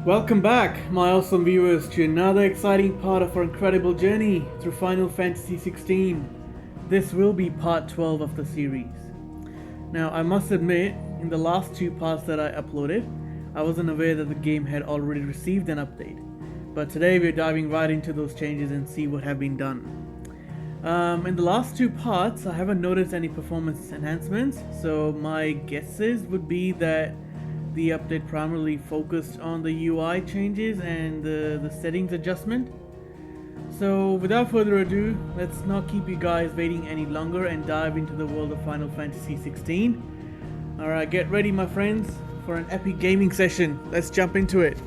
Welcome back, my awesome viewers, to another exciting part of our incredible journey through Final Fantasy XVI. This will be part 12 of the series. Now, I must admit, in the last two parts that I uploaded, I wasn't aware that the game had already received an update. But today we're diving right into those changes and see what have been done. In the last two parts, I haven't noticed any performance enhancements, so my guesses would be that the update primarily focused on the UI changes and the settings adjustment. So without further ado, let's not keep you guys waiting any longer and dive into the world of Final Fantasy XVI. Alright, get ready my friends for an epic gaming session. Let's jump into it.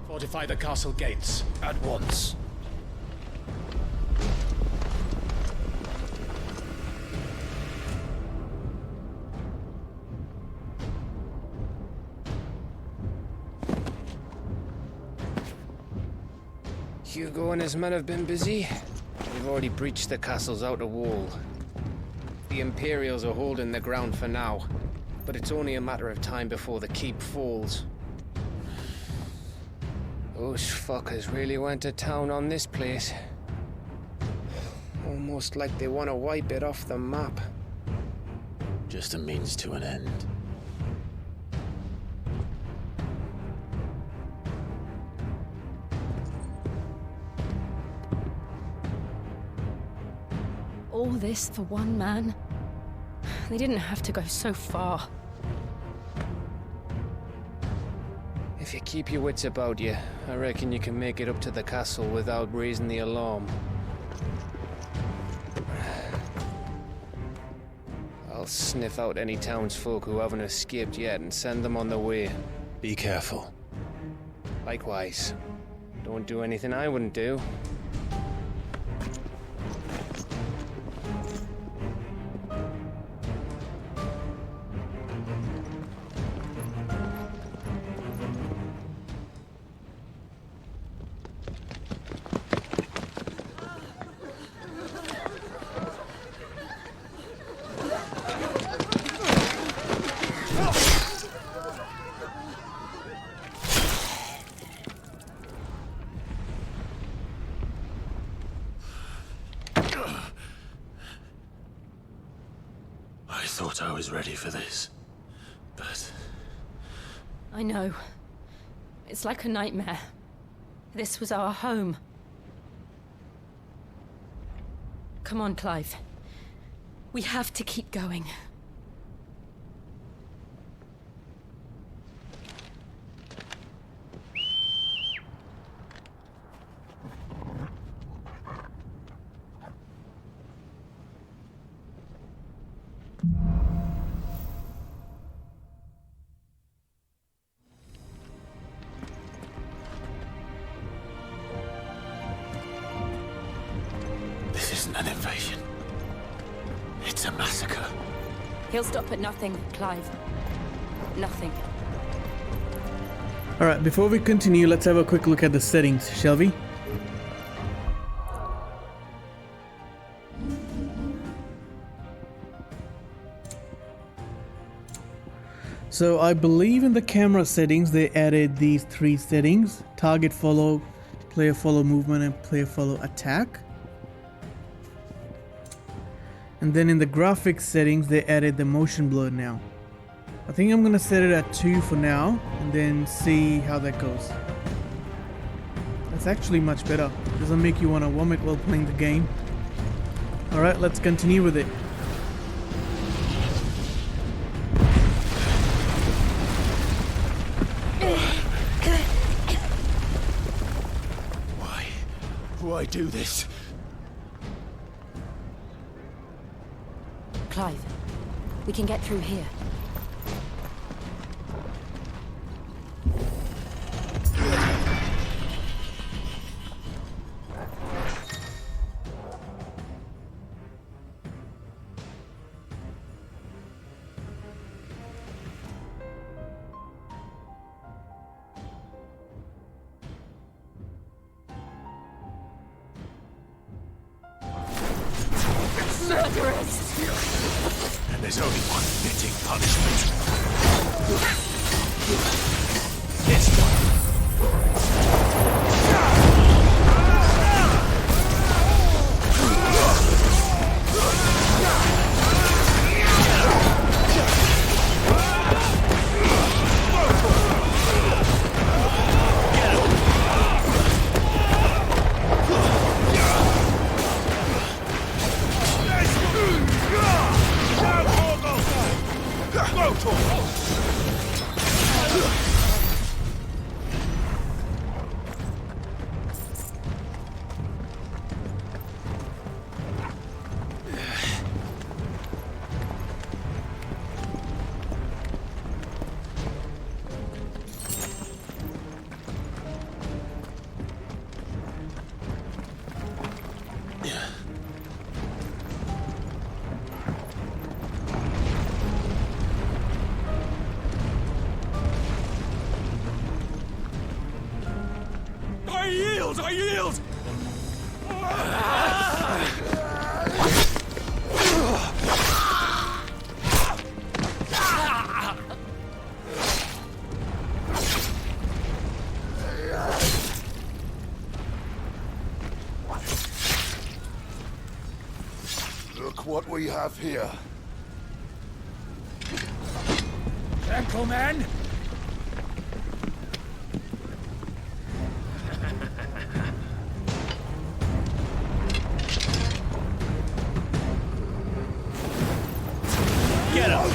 Fortify the castle gates at once. Hugo and his men have been busy. We've already breached the castle's outer wall. The Imperials are holding the ground for now, but it's only a matter of time before the keep falls. Those fuckers really went to town on this place. Almost like they want to wipe it off the map. Just a means to an end. All this for one man? They didn't have to go so far. If you keep your wits about you, I reckon you can make it up to the castle without raising the alarm. I'll sniff out any townsfolk who haven't escaped yet and send them on their way. Be careful. Likewise. Don't do anything I wouldn't do. I thought I was ready for this, but... I know. It's like a nightmare. This was our home. Come on, Clive. We have to keep going. This isn't an invasion. It's a massacre. He'll stop at nothing, Clive. Nothing. Alright, before we continue, let's have a quick look at the settings, shall we? So I believe in the camera settings they added these three settings: target follow, player follow movement, and player follow attack. And then in the graphics settings they added the motion blur now. I think I'm gonna set it at 2 for now and then see how that goes. That's actually much better. Doesn't make you want to vomit while playing the game. Alright, let's continue with it. Why do this? Clive, we can get through here. Murderers! And there's only one fitting punishment. This one. I yield! Look what we have here. Gentlemen! Get him!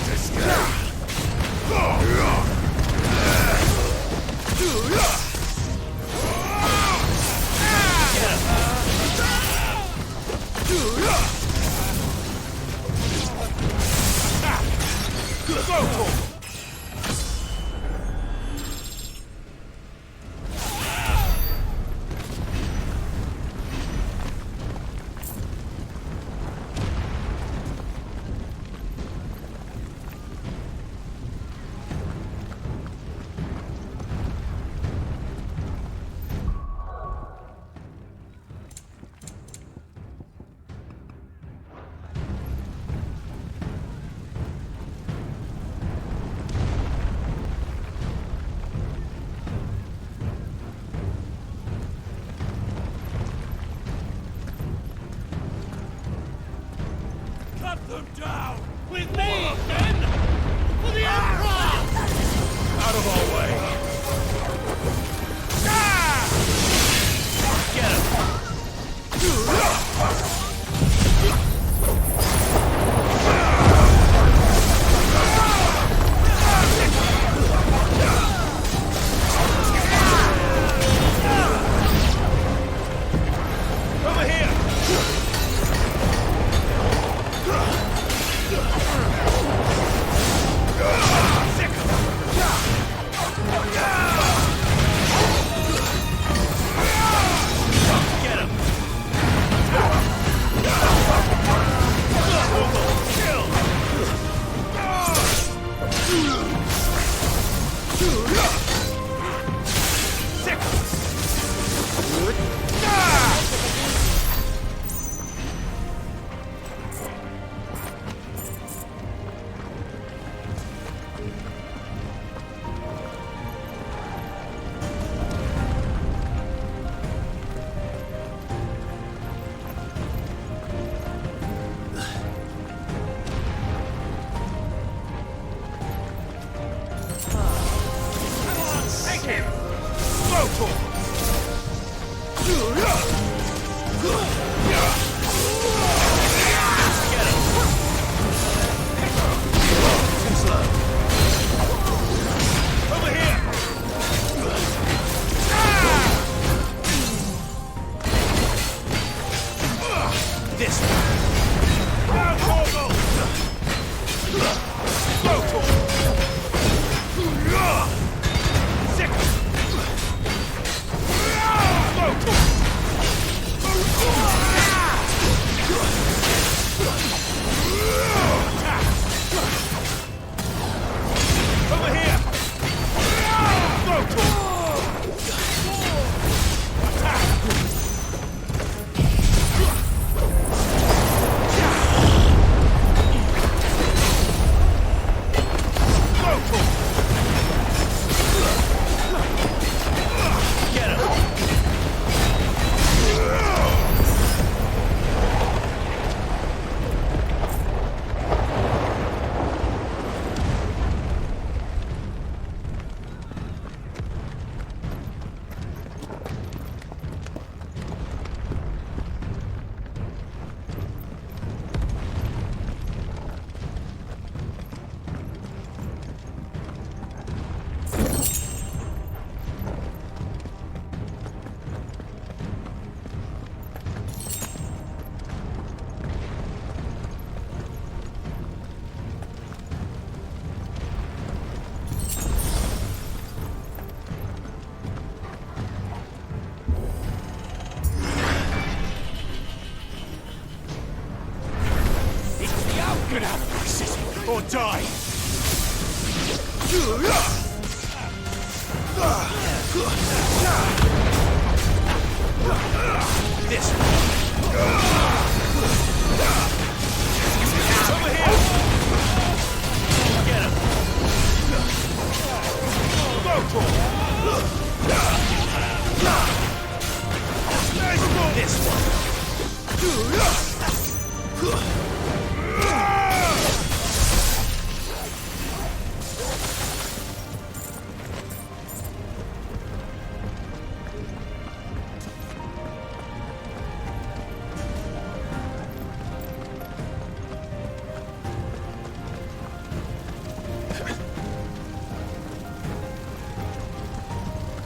Cut them down! With me, men! For the Emperor! Out of our way! Get him! Over here! Get out of my city, or die! This one. Over here! Get him! This one.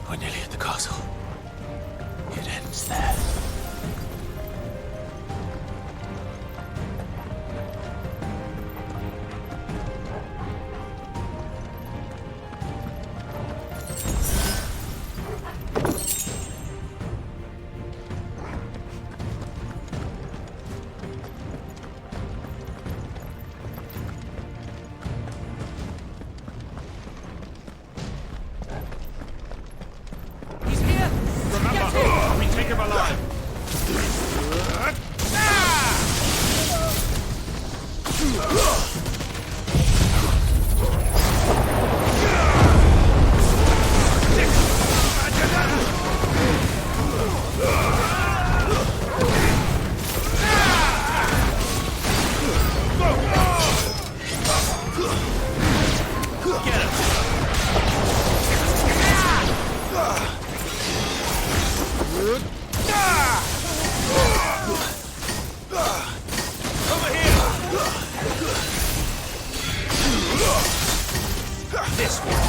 We're nearly at the castle. It ends there. Remember, we take him alive. This one.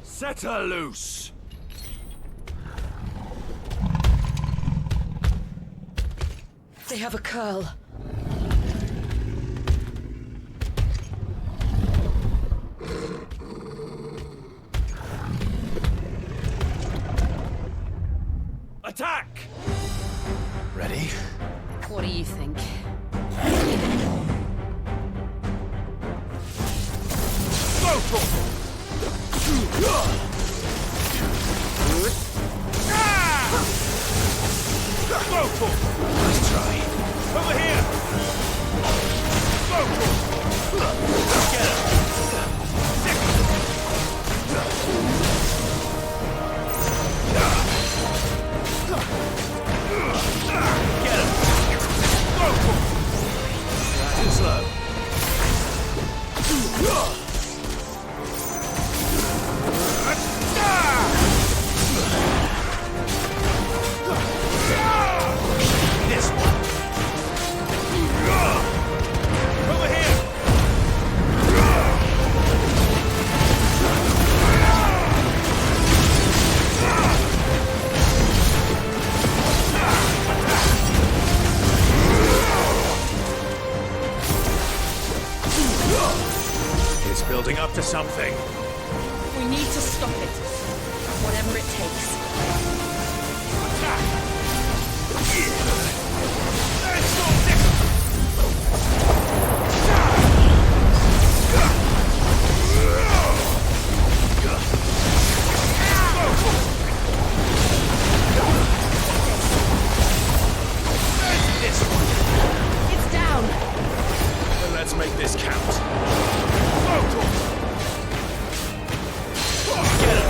Set her loose! They have a curl. Attack! Ready? What do you think? Go for it! Go for it! Nice try. Over here! Go for it! Get him! Get him! Go for it! Too slow. This one. Over here. It's building up to something. We need to stop it. Whatever it takes. Attack! It's down. Let's make this count. Get him!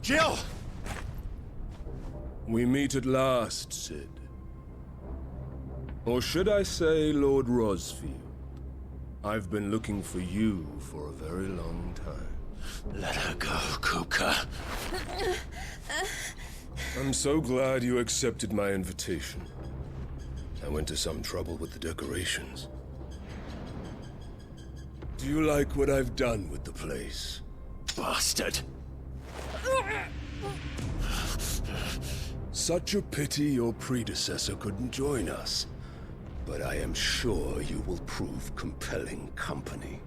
Jill! We meet at last, Sid. Or should I say, Lord Rosfield? I've been looking for you for a very long time. Let her go, Kupka. I'm so glad you accepted my invitation. I went to some trouble with the decorations. Do you like what I've done with the place? Bastard. Such a pity your predecessor couldn't join us. But I am sure you will prove compelling company.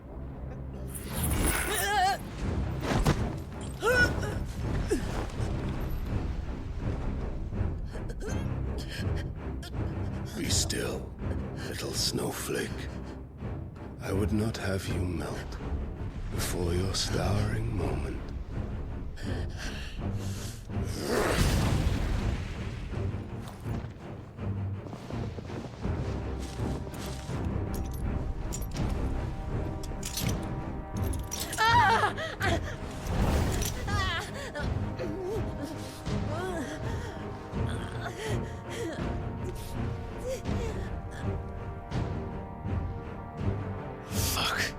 Be still, little snowflake. I would not have you melt before your starring moment. Fuck.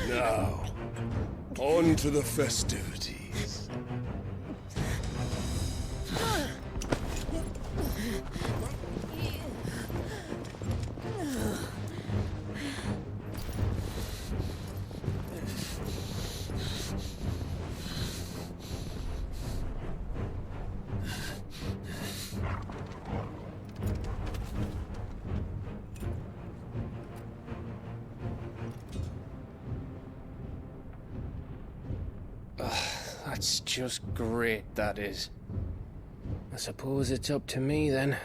Now, on to the festivities. That's just great, that is. I suppose it's up to me then.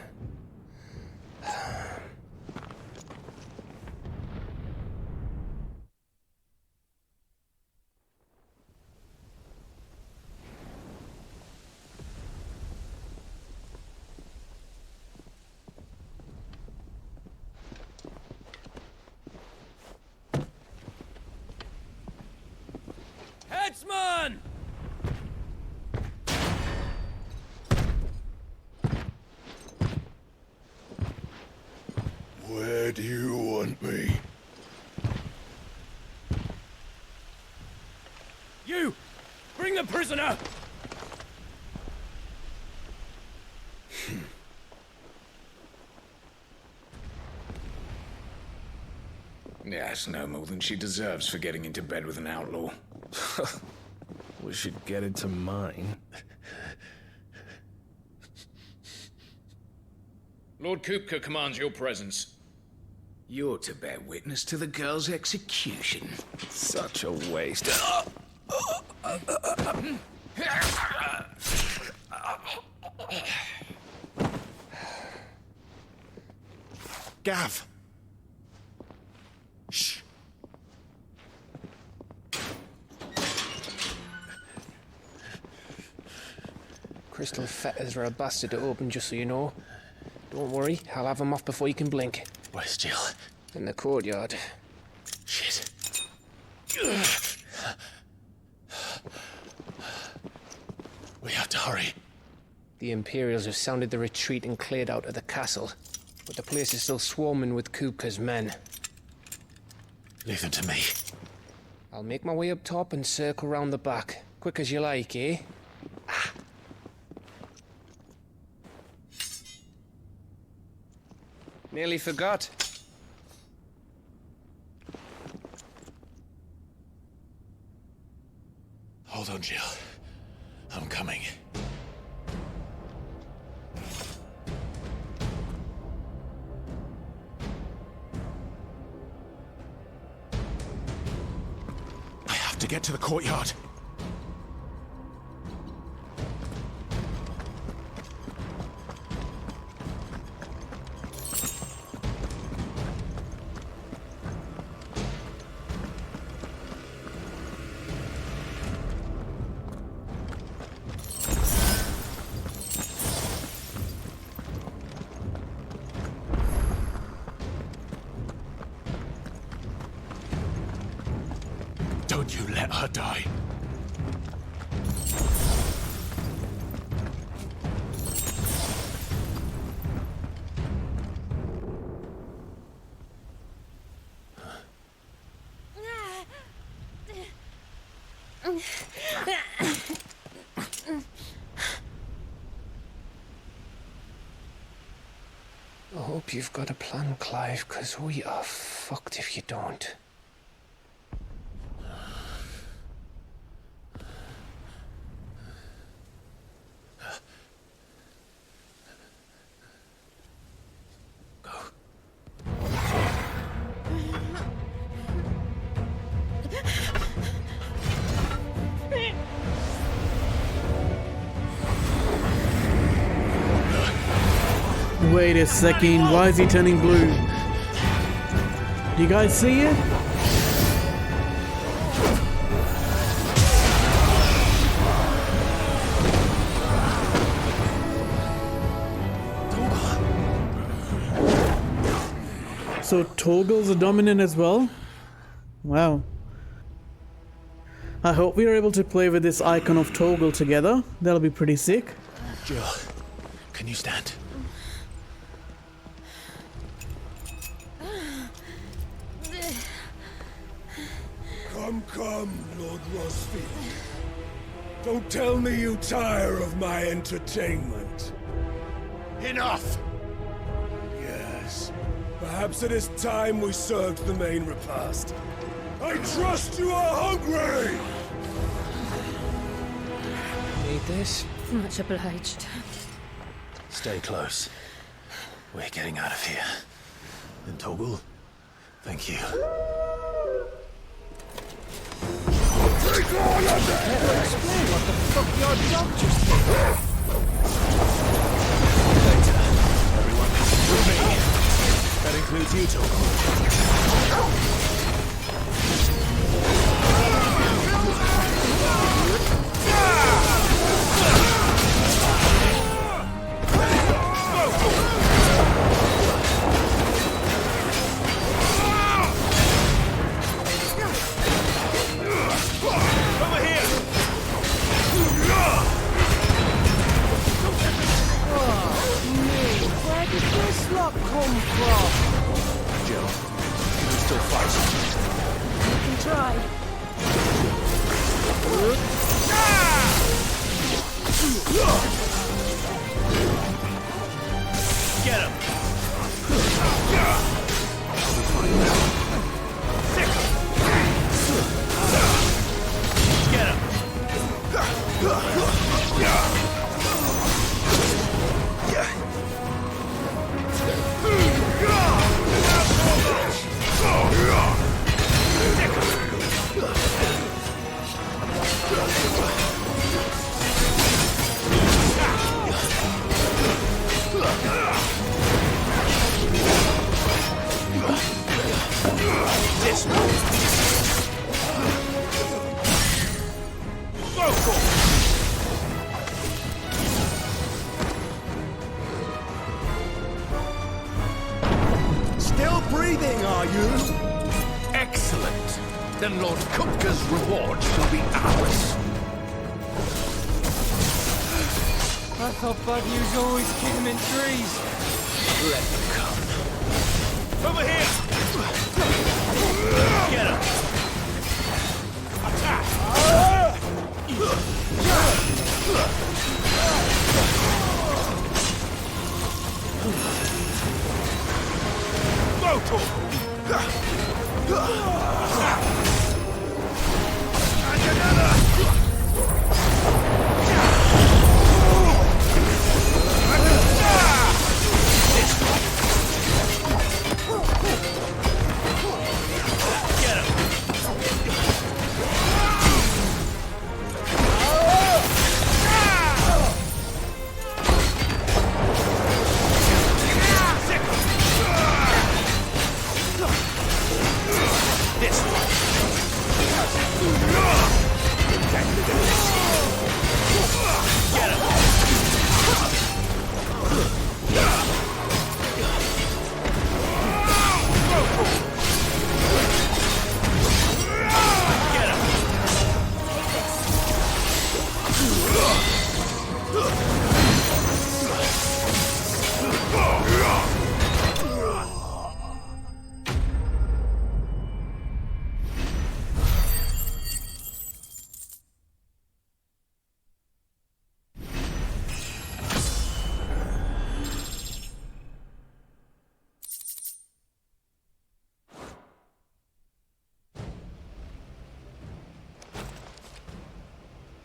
Headsman! Where do you want me? You! Bring the prisoner! Yes, no more than she deserves for getting into bed with an outlaw. We should get into mine. Lord Kupka commands your presence. You're to bear witness to the girl's execution. Such a waste. Gav! Shh! Crystal fetters are a bastard to open, just so you know. Don't worry, I'll have them off before you can blink. Where's Jill? In the courtyard. Shit. We have to hurry. The Imperials have sounded the retreat and cleared out of the castle. But the place is still swarming with Kupka's men. Leave them to me. I'll make my way up top and circle round the back. Quick as you like, eh? Nearly forgot. Hold on, Jill. I'm coming. I have to get to the courtyard. You let her die. I hope you've got a plan, Clive, because we are fucked if you don't. Wait a second, why is he turning blue? Do you guys see it? So toggles are dominant as well? Wow. I hope we are able to play with this icon of toggle together. That'll be pretty sick. Jill, can you stand? Come, Lord Rosfield. Don't tell me you tire of my entertainment. Enough! Yes. Perhaps it is time we served the main repast. I trust you are hungry! Need this? Much obliged. Stay close. We're getting out of here. And Toggle, thank you. Take all of them! Explain what the fuck your job just did. Later. Everyone listen to me. That includes you, Toggle. Still breathing, are you? Excellent. Then Lord Kupka's reward shall be ours. I thought bad news always keep them in trees. Let them come. Over here! Get him! Attack! Motor! And another! Get him!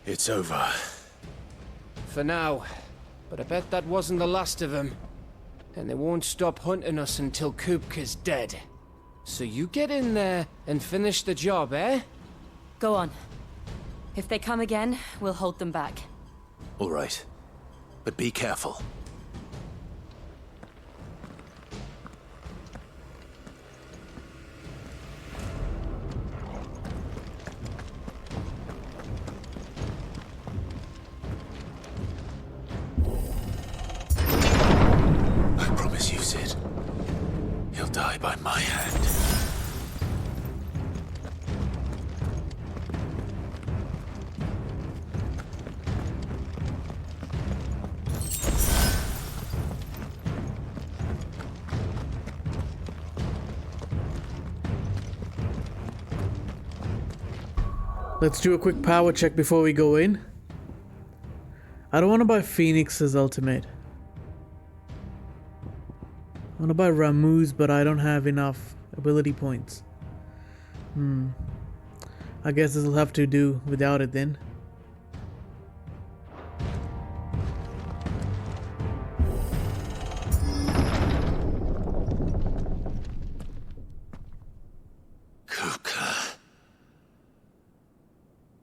It's over. For now. But I bet that wasn't the last of them. And they won't stop hunting us until Kupka's dead. So you get in there and finish the job, eh? Go on. If they come again, we'll hold them back. All right. But be careful. I promise you, Sid. He'll die by my hand. Let's do a quick power check before we go in. I don't want to buy Phoenix's ultimate. I want to buy Ramu's, but I don't have enough ability points. I guess this will have to do without it then.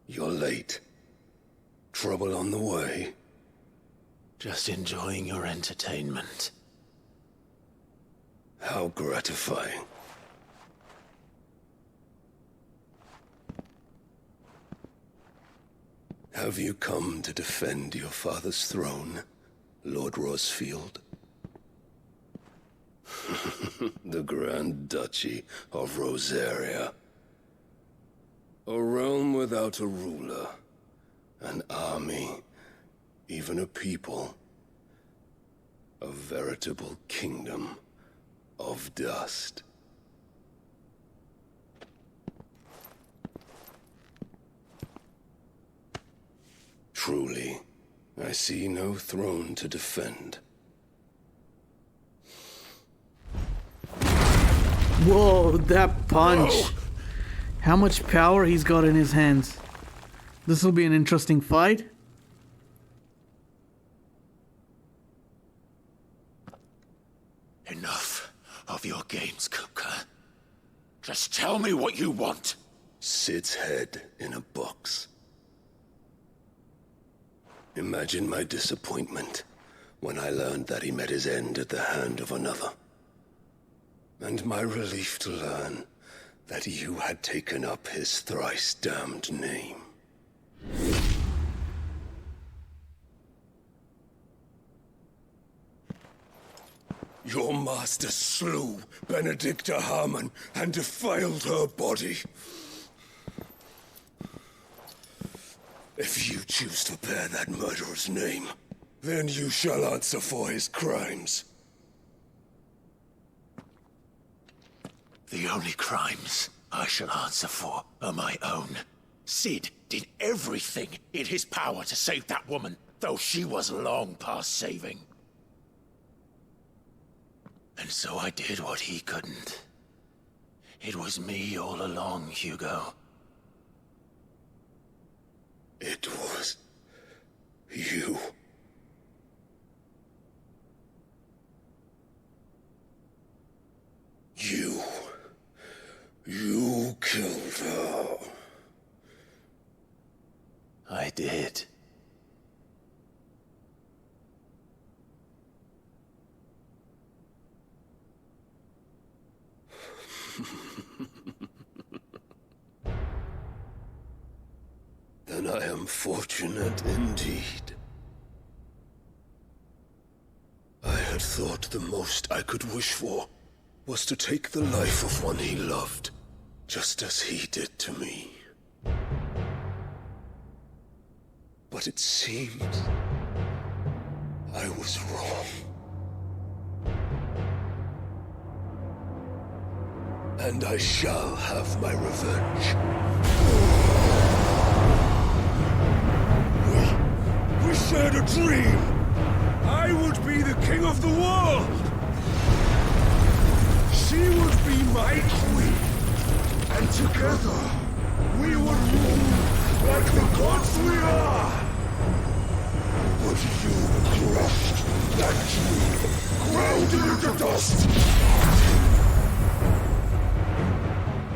You're late. Trouble on the way? Just enjoying your entertainment. How gratifying. Have you come to defend your father's throne, Lord Rosfield? The Grand Duchy of Rosaria. A realm without a ruler, an army, even a people. A veritable kingdom of dust. Truly, I see no throne to defend. Whoa, that punch! How much power he's got in his hands. This will be an interesting fight. Enough of your games, Kupka. Just tell me what you want. Sid's head in a box. Imagine my disappointment when I learned that he met his end at the hand of another. And my relief to learn that you had taken up his thrice-damned name. Your master slew Benedicta Harmon and defiled her body. If you choose to bear that murderer's name, then you shall answer for his crimes. The only crimes I shall answer for are my own. Sid did everything in his power to save that woman, though she was long past saving. And so I did what he couldn't. It was me all along, Hugo. It was you. You killed her. I did. Then I am fortunate indeed. I had thought the most I could wish for was to take the life of one he loved, just as he did to me. But it seems I was wrong. And I shall have my revenge. We shared a dream. I would be the king of the world. She would be my queen. And together, we would rule like the gods we are! But you crushed that dream, ground it into dust!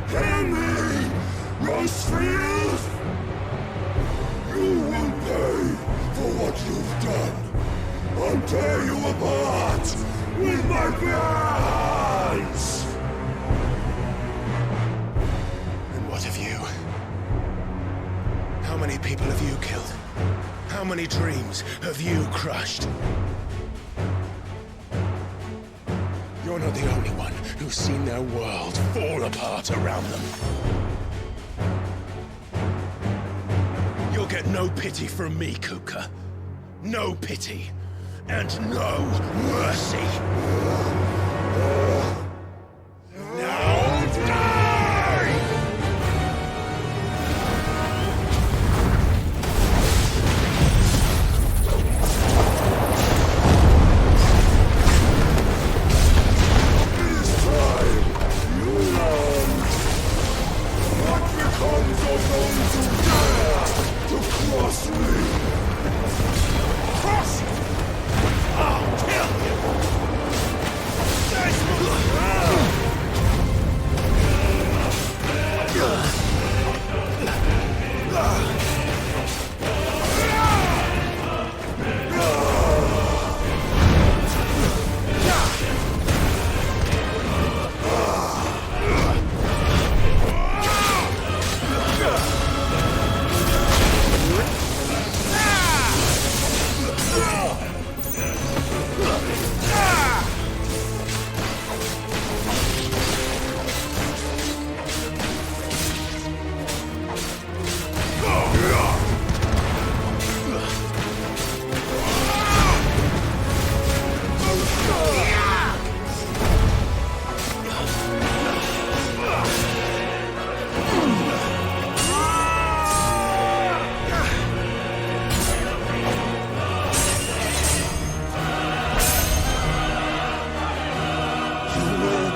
Hear me, Rosefield! You will pay for what you've done! I'll tear you apart with my bare hands! And what of you? How many people have you killed? How many dreams have you crushed? You're not the only one who's seen their world fall apart around them. You'll get no pity from me, Kuka. No pity. And no mercy. Now die! It is time you learned what becomes of those who dare to cross me. Cross! I'll kill you! Nice move!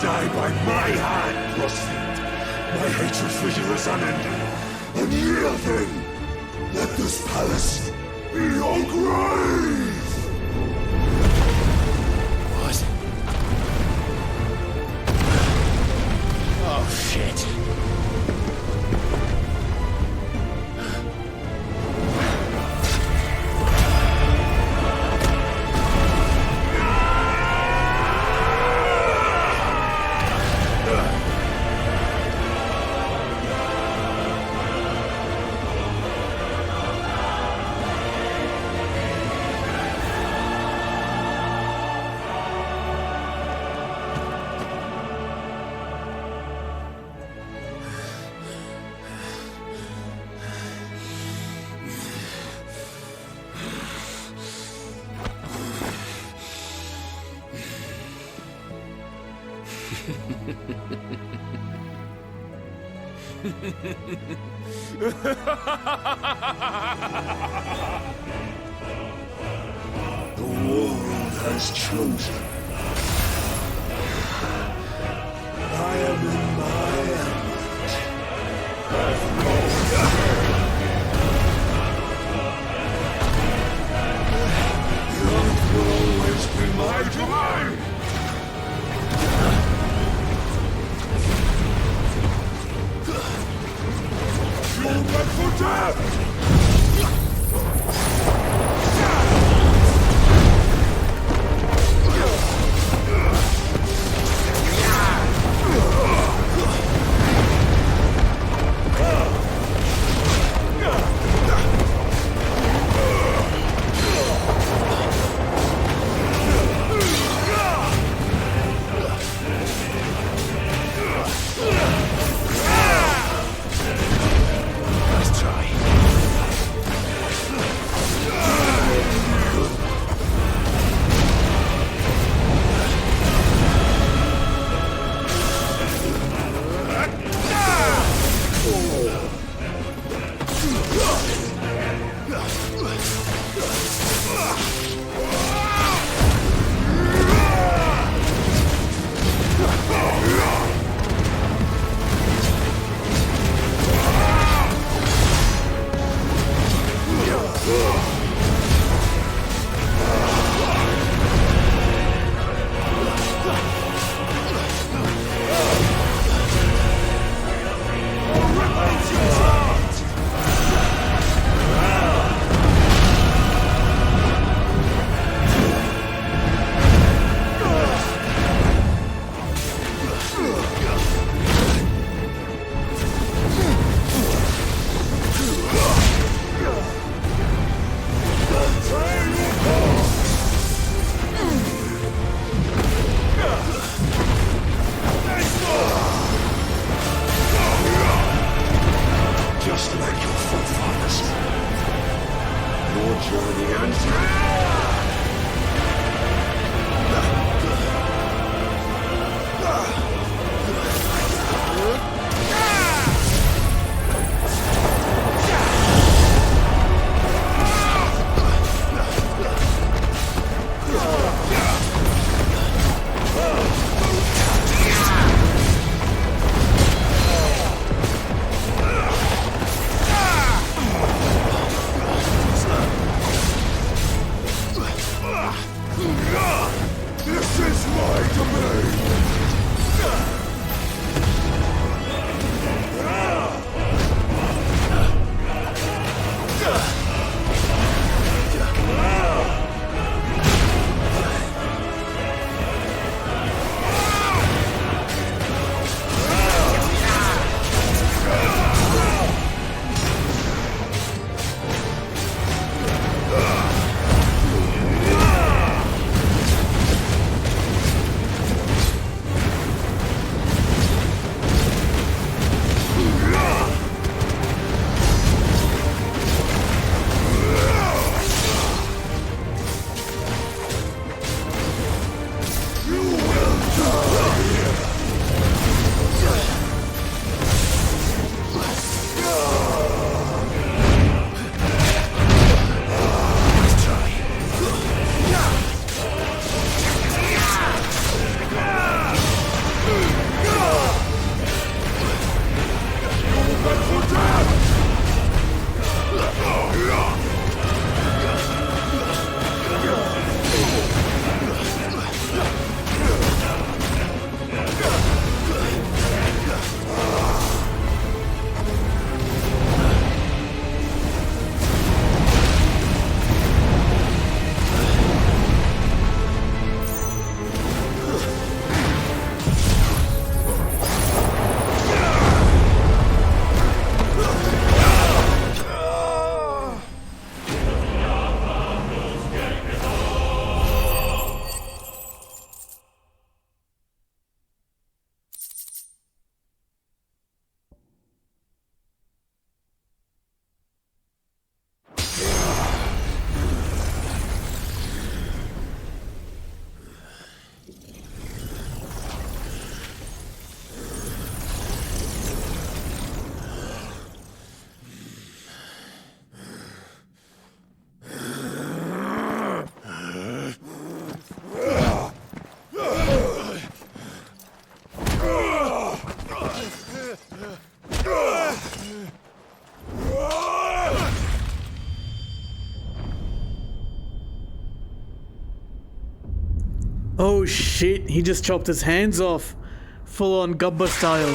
Die by my hand, Rosefield. My hatred for you is unending, unyielding. Let this palace be your grave! What? Oh, shit. The world has chosen. I am in my element. The earth will always be my domain! You'll back for death! Oh shit, he just chopped his hands off. Full on Gabbar style.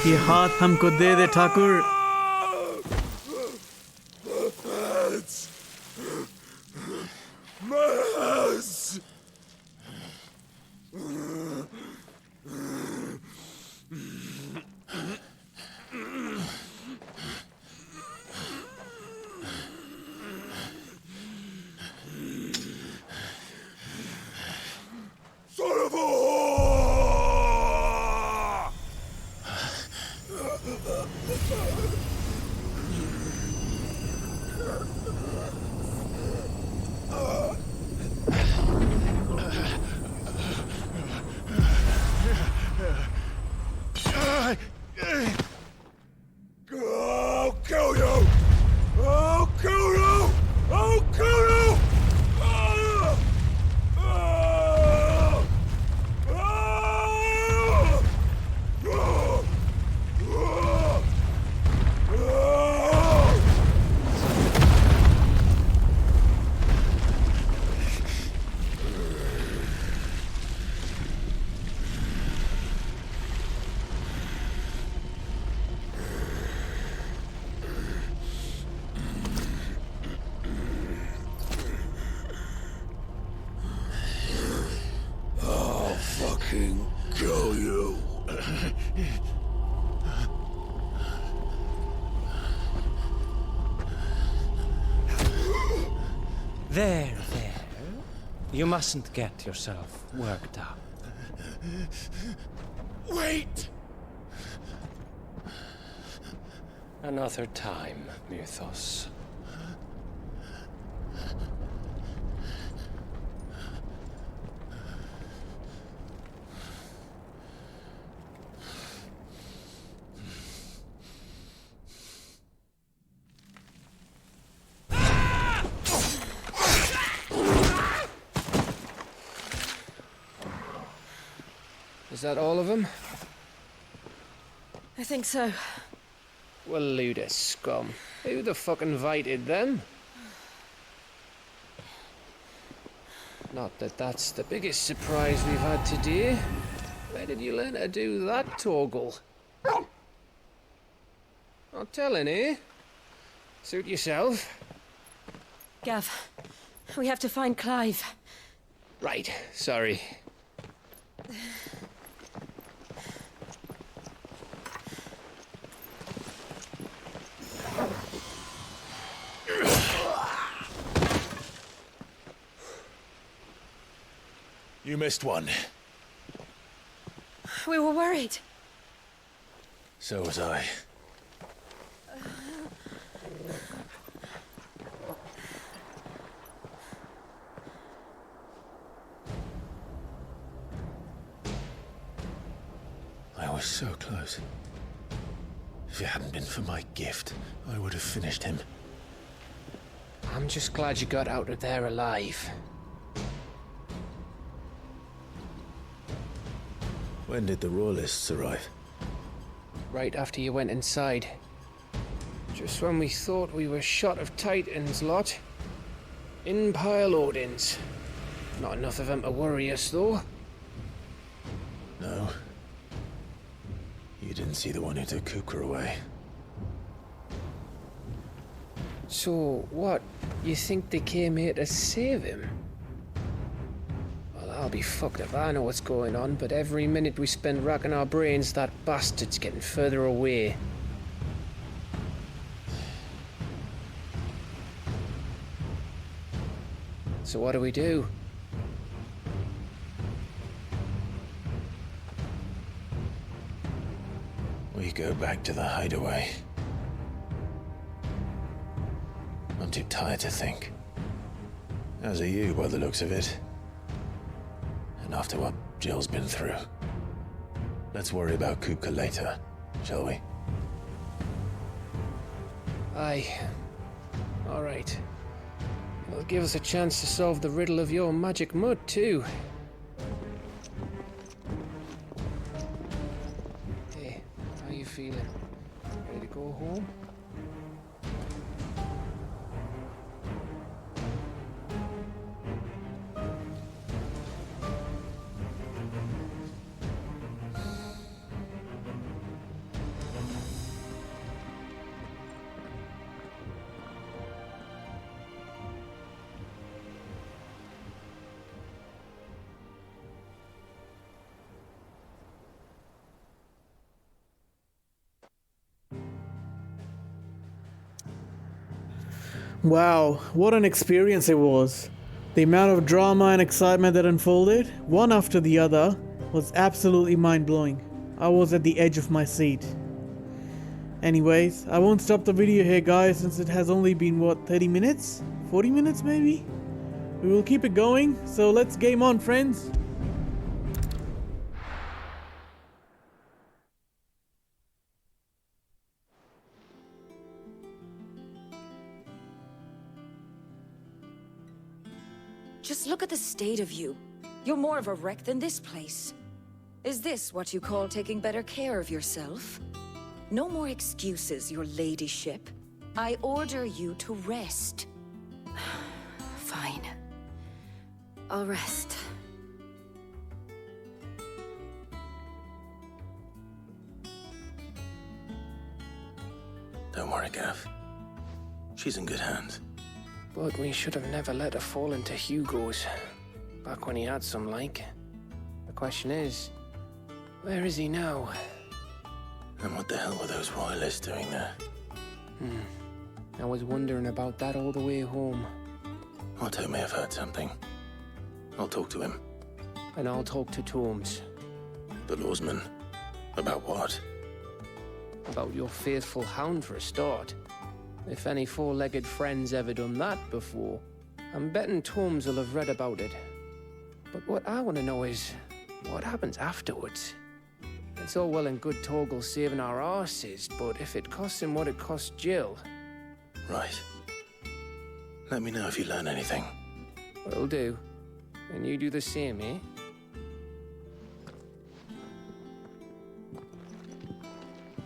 Ye haath humko de de Thakur. Mass! Son of a whore! I'll kill you! I'll kill you! I'll kill you! Ah! Ah! Ah! Ah! Ah! I'll fucking kill you. There. You mustn't get yourself worked up. Wait! Another time, Mythos. Is that all of them? I think so. Well, load of scum. Who the fuck invited them? Not that that's the biggest surprise we've had today. Where did you learn to do that, Torgal? Not telling, eh? Suit yourself. Gav, we have to find Clive. Right, sorry. You missed one. We were worried. So was I. I was so close. If it hadn't been for my gift, I would have finished him. I'm just glad you got out of there alive. When did the Royalists arrive? Right after you went inside. Just when we thought we were shot of Titans lot. In pile Odins. Not enough of them to worry us, though. No. You didn't see the one who took Kukra away. So, what? You think they came here to save him? Well, I'll be fucked if I know what's going on, but every minute we spend racking our brains, that bastard's getting further away. So what do we do? We go back to the hideaway. I'm too tired to think. As are you, by the looks of it. And after what Jill's been through. Let's worry about Kupka later, shall we? Aye. All right. It'll give us a chance to solve the riddle of your magic mud, too. Hey, how you feeling? Ready to go home? Wow, what an experience it was. The amount of drama and excitement that unfolded, one after the other, was absolutely mind-blowing. I was at the edge of my seat. Anyways, I won't stop the video here guys, since it has only been what, 30 minutes? 40 minutes maybe? We will keep it going, so let's game on, friends. Just look at the state of you. You're more of a wreck than this place. Is this what you call taking better care of yourself? No more excuses, your ladyship. I order you to rest. Fine. I'll rest. Don't worry, Gav. She's in good hands. But we should have never let her fall into Hugo's. Back when he had some like. The question is, where is he now? And what the hell were those royalists doing there? I was wondering about that all the way home. Otto may have heard something. I'll talk to him. And I'll talk to Tomes. The lawsman? About what? About your faithful hound for a start. If any four-legged friend's ever done that before, I'm betting Tomes will have read about it. But what I want to know is, what happens afterwards? It's all well and good Torgal saving our arses, but if it costs him what it cost Jill... Right. Let me know if you learn anything. Will do. And you do the same, eh?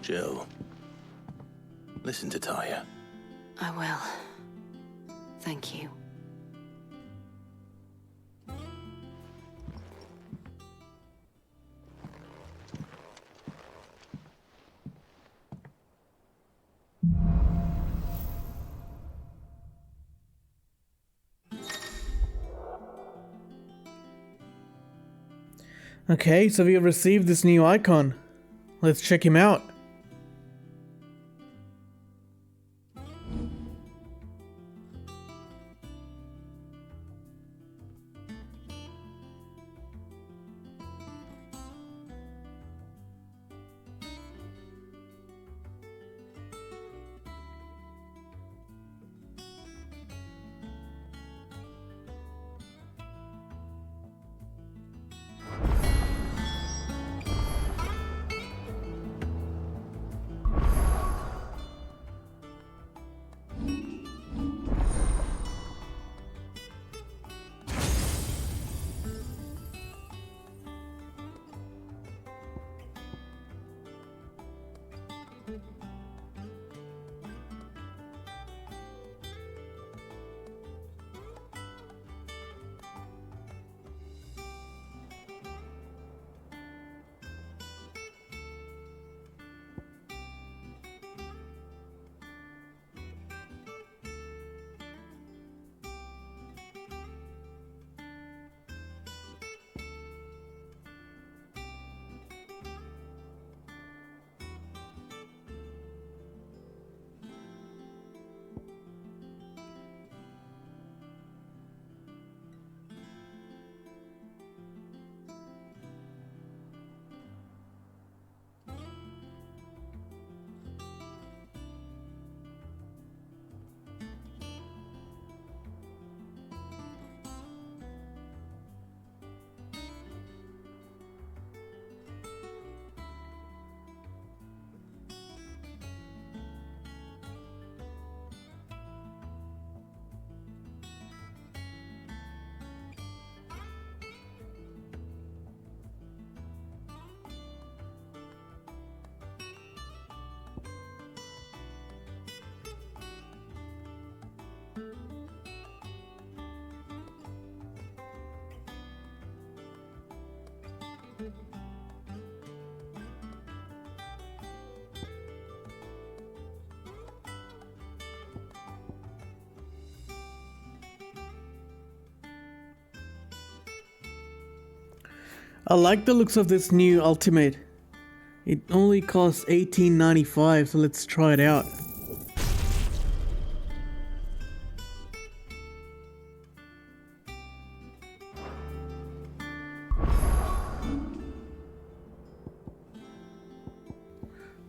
Jill. Listen to Taya. I will. Thank you. Okay, so we have received this new icon. Let's check him out. I like the looks of this new ultimate. It only costs $18.95, so let's try it out.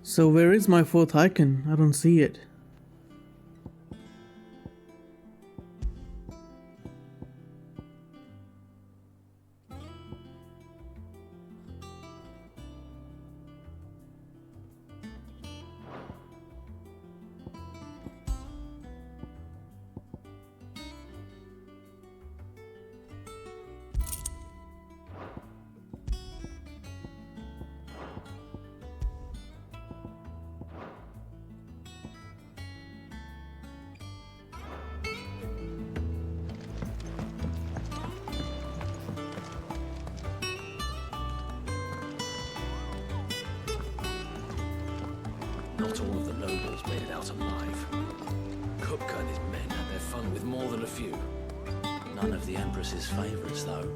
So where is my fourth icon? I don't see it. Not all of the nobles made it out alive. Kupka and his men had their fun with more than a few. None of the Empress's favorites, though.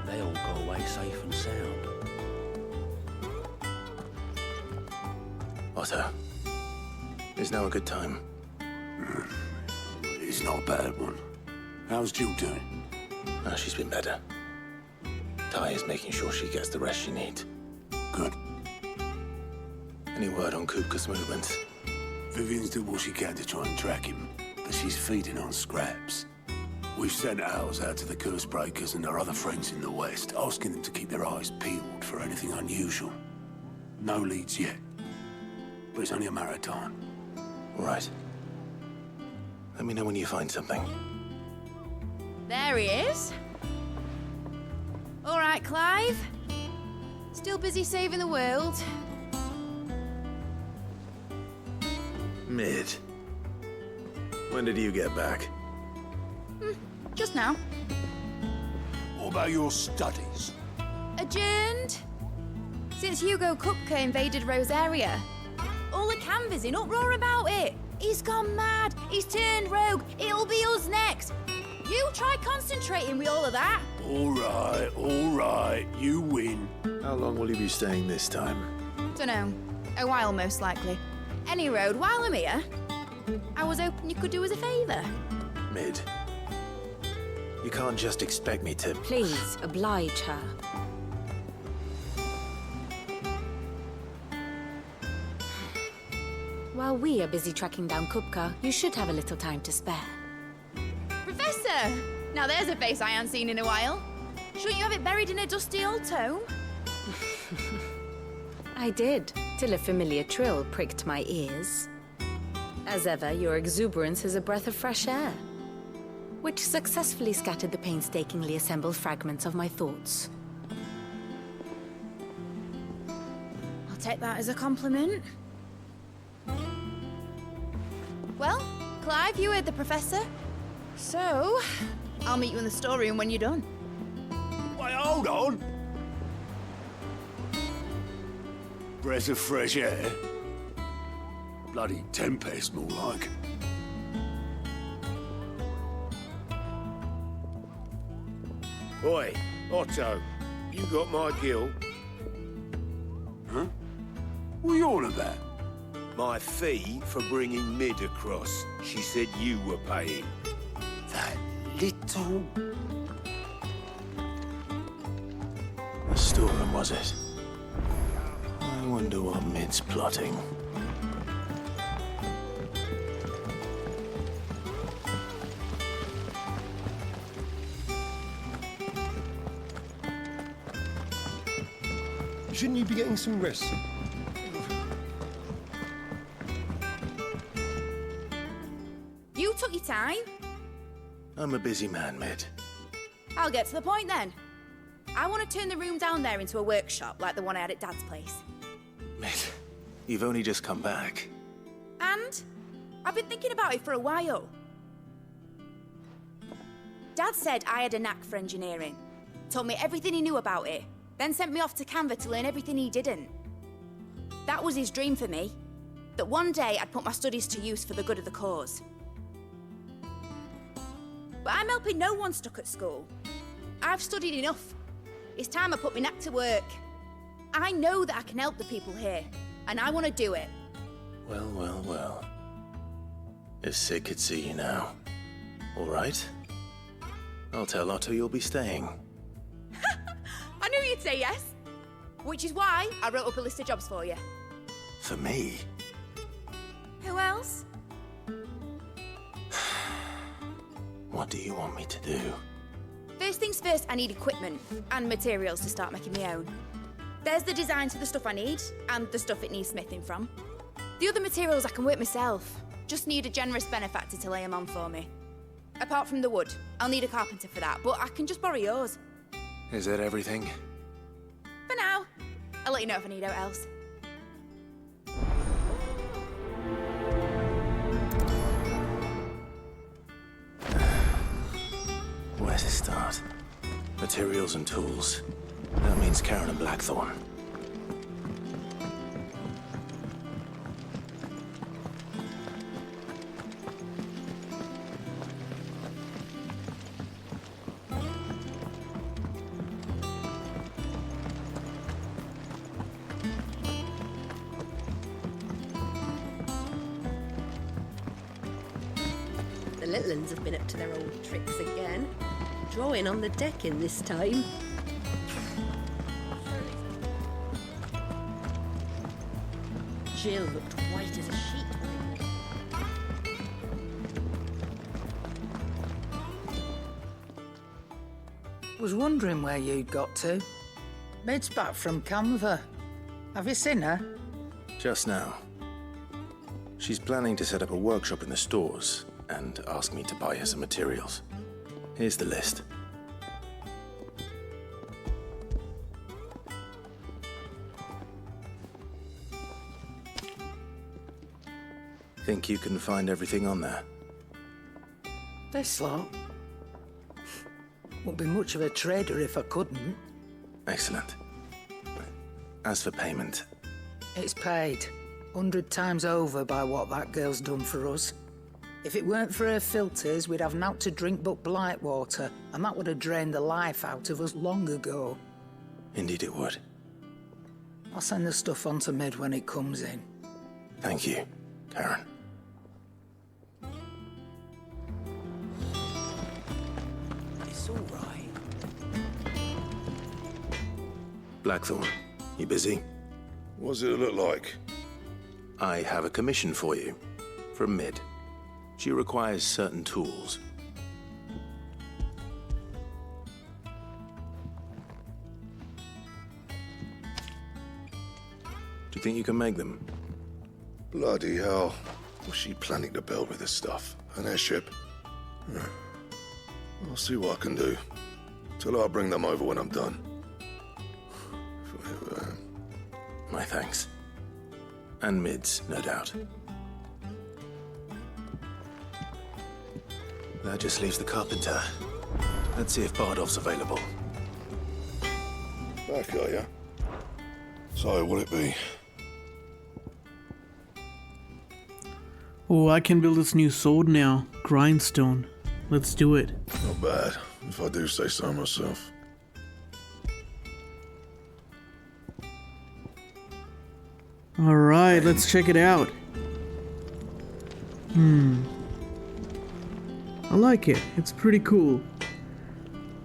They all got away safe and sound. Otto, is now a good time? It's not a bad one. How's Jill doing? Oh, she's been better. Ty is making sure she gets the rest she needs. Good. Any word on Kupka's movements? Vivian's did what she can to try and track him, but she's feeding on scraps. We've sent ours out to the curse breakers and our other friends in the west, asking them to keep their eyes peeled for anything unusual. No leads yet, but it's only a matter of time. All right. Let me know when you find something. There he is. All right, Clive. Still busy saving the world. Mid. When did you get back? Just now. What about your studies? Adjourned. Since Hugo Kupka invaded Rosaria. All the canvas in uproar about it. He's gone mad. He's turned rogue. It'll be us next. You try concentrating with all of that. All right. You win. How long will you be staying this time? Dunno. A while, most likely. Any road, while I'm here, I was hoping you could do us a favour. Mid. You can't just expect me to... Please, oblige her. While we are busy tracking down Kupka, you should have a little time to spare. Professor! Now there's a face I haven't seen in a while. Shouldn't you have it buried in a dusty old tome? I did, till a familiar trill pricked my ears. As ever, your exuberance is a breath of fresh air, which successfully scattered the painstakingly assembled fragments of my thoughts. I'll take that as a compliment. Well, Clive, you heard the professor. So, I'll meet you in the storeroom when you're done. Wait, hold on. Breath of fresh air? Bloody tempest, more like. Oi, Otto, you got my gill? Huh? What are you on about? My fee for bringing Mid across. She said you were paying. That little... A storm, was it? I wonder what Mid's plotting. Shouldn't you be getting some rest? You took your time. I'm a busy man, Mid. I'll get to the point then. I want to turn the room down there into a workshop like the one I had at Dad's place. Mid, you've only just come back. And I've been thinking about it for a while. Dad said I had a knack for engineering. Told me everything he knew about it. Then sent me off to Canva to learn everything he didn't. That was his dream for me. That one day I'd put my studies to use for the good of the cause. But I'm helping no one stuck at school. I've studied enough. It's time I put my knack to work. I know that I can help the people here, and I want to do it. Well. If Sid could see you now. All right. I'll tell Otto you'll be staying. I knew you'd say yes. Which is why I wrote up a list of jobs for you. For me? Who else? What do you want me to do? First things first, I need equipment and materials to start making my own. There's the designs for the stuff I need, and the stuff it needs smithing from. The other materials I can work myself. Just need a generous benefactor to lay them on for me. Apart from the wood, I'll need a carpenter for that, but I can just borrow yours. Is that everything? For now. I'll let you know if I need out else. Where to start? Materials and tools. That means Karen and Blackthorn. The little uns have been up to their old tricks again. Drawing on the decking this time. Jill looked white as a sheet. Was wondering where you'd got to. Mid's back from Canva. Have you seen her? Just now. She's planning to set up a workshop in the stores and ask me to buy her some materials. Here's the list. Think you can find everything on there? This lot. Wouldn't be much of a trader if I couldn't. Excellent. As for payment... It's paid. 100 times over by what that girl's done for us. If it weren't for her filters, we'd have naught to drink but blight water, and that would have drained the life out of us long ago. Indeed it would. I'll send the stuff on to Mid when it comes in. Thank you, Karen. It's all right. Blackthorn, you busy? What does it look like? I have a commission for you. From Mid. She requires certain tools. Do you think you can make them? Bloody hell. What's she planning to build with this stuff? An airship? I'll see what I can do. Tell her I'll bring them over when I'm done. My thanks. And Mid's, no doubt. That just leaves the carpenter. Let's see if Bardolph's available. Back, are ya? So, what'll it be? Oh, I can build this new sword now. Grindstone. Let's do it. Not bad, if I do say so myself. Alright, let's check it out. I like it. It's pretty cool.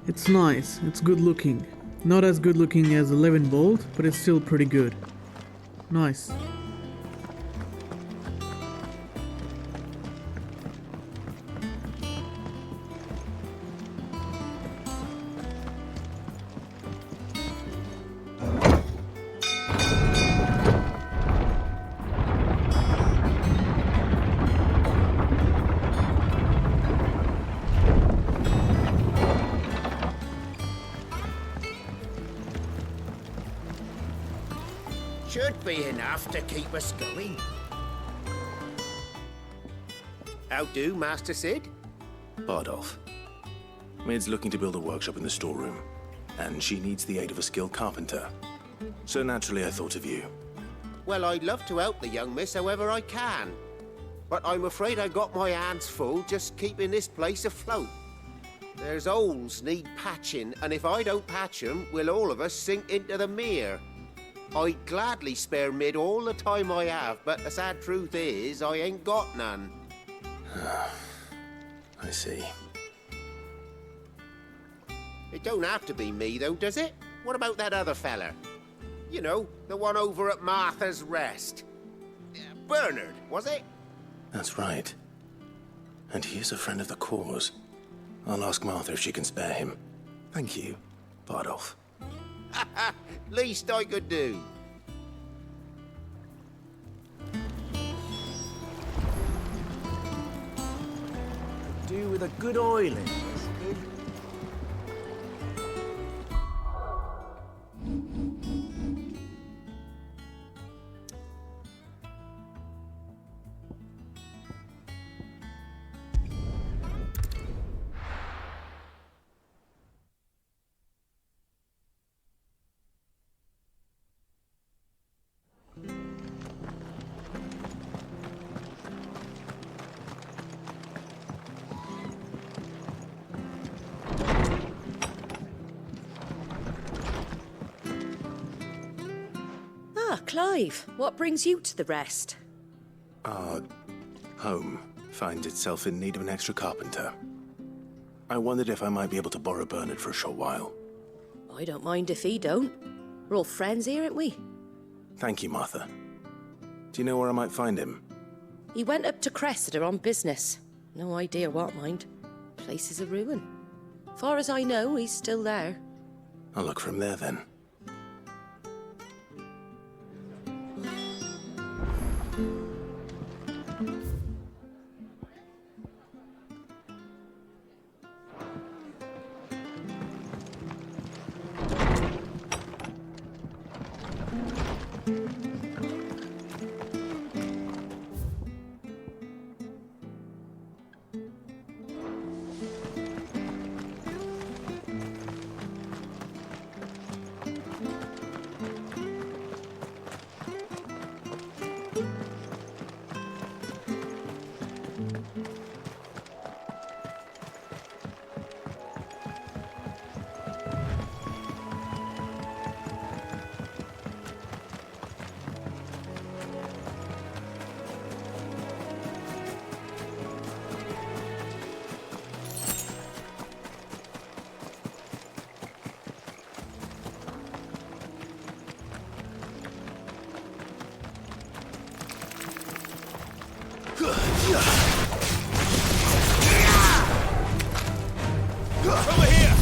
It's nice. It's good looking. Not as good looking as 11 Bolt, but it's still pretty good. Nice. Should be enough to keep us going. How do, Master Sid? Bardolph. Mid's looking to build a workshop in the storeroom, and she needs the aid of a skilled carpenter. So naturally I thought of you. Well, I'd love to help the young miss however I can. But I'm afraid I got my hands full just keeping this place afloat. There's holes need patching, and if I don't patch them, we'll all of us sink into the mere. I'd gladly spare Mid all the time I have, but the sad truth is, I ain't got none. I see. It don't have to be me, though, does it? What about that other fella? You know, the one over at Martha's Rest. Bernard, was it? That's right. And he is a friend of the cause. I'll ask Martha if she can spare him. Thank you, Bardolph. Least I could do. Do with a good oiling. Ah, Clive, what brings you to the rest? Our home finds itself in need of an extra carpenter. I wondered if I might be able to borrow Bernard for a short while. I don't mind if he don't. We're all friends here, aren't we? Thank you, Martha. Do you know where I might find him? He went up to Cressida on business. No idea what, mind. Place is a ruin. Far as I know, he's still there. I'll look for him there then. Over here!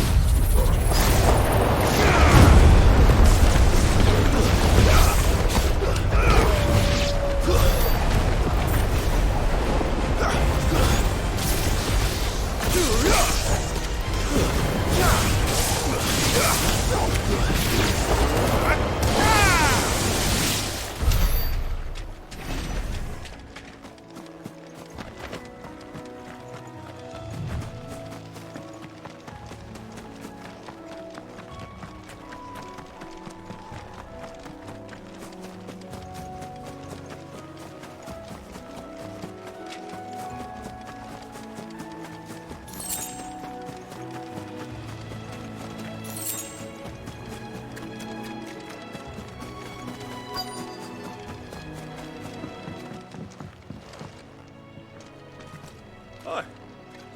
Hi.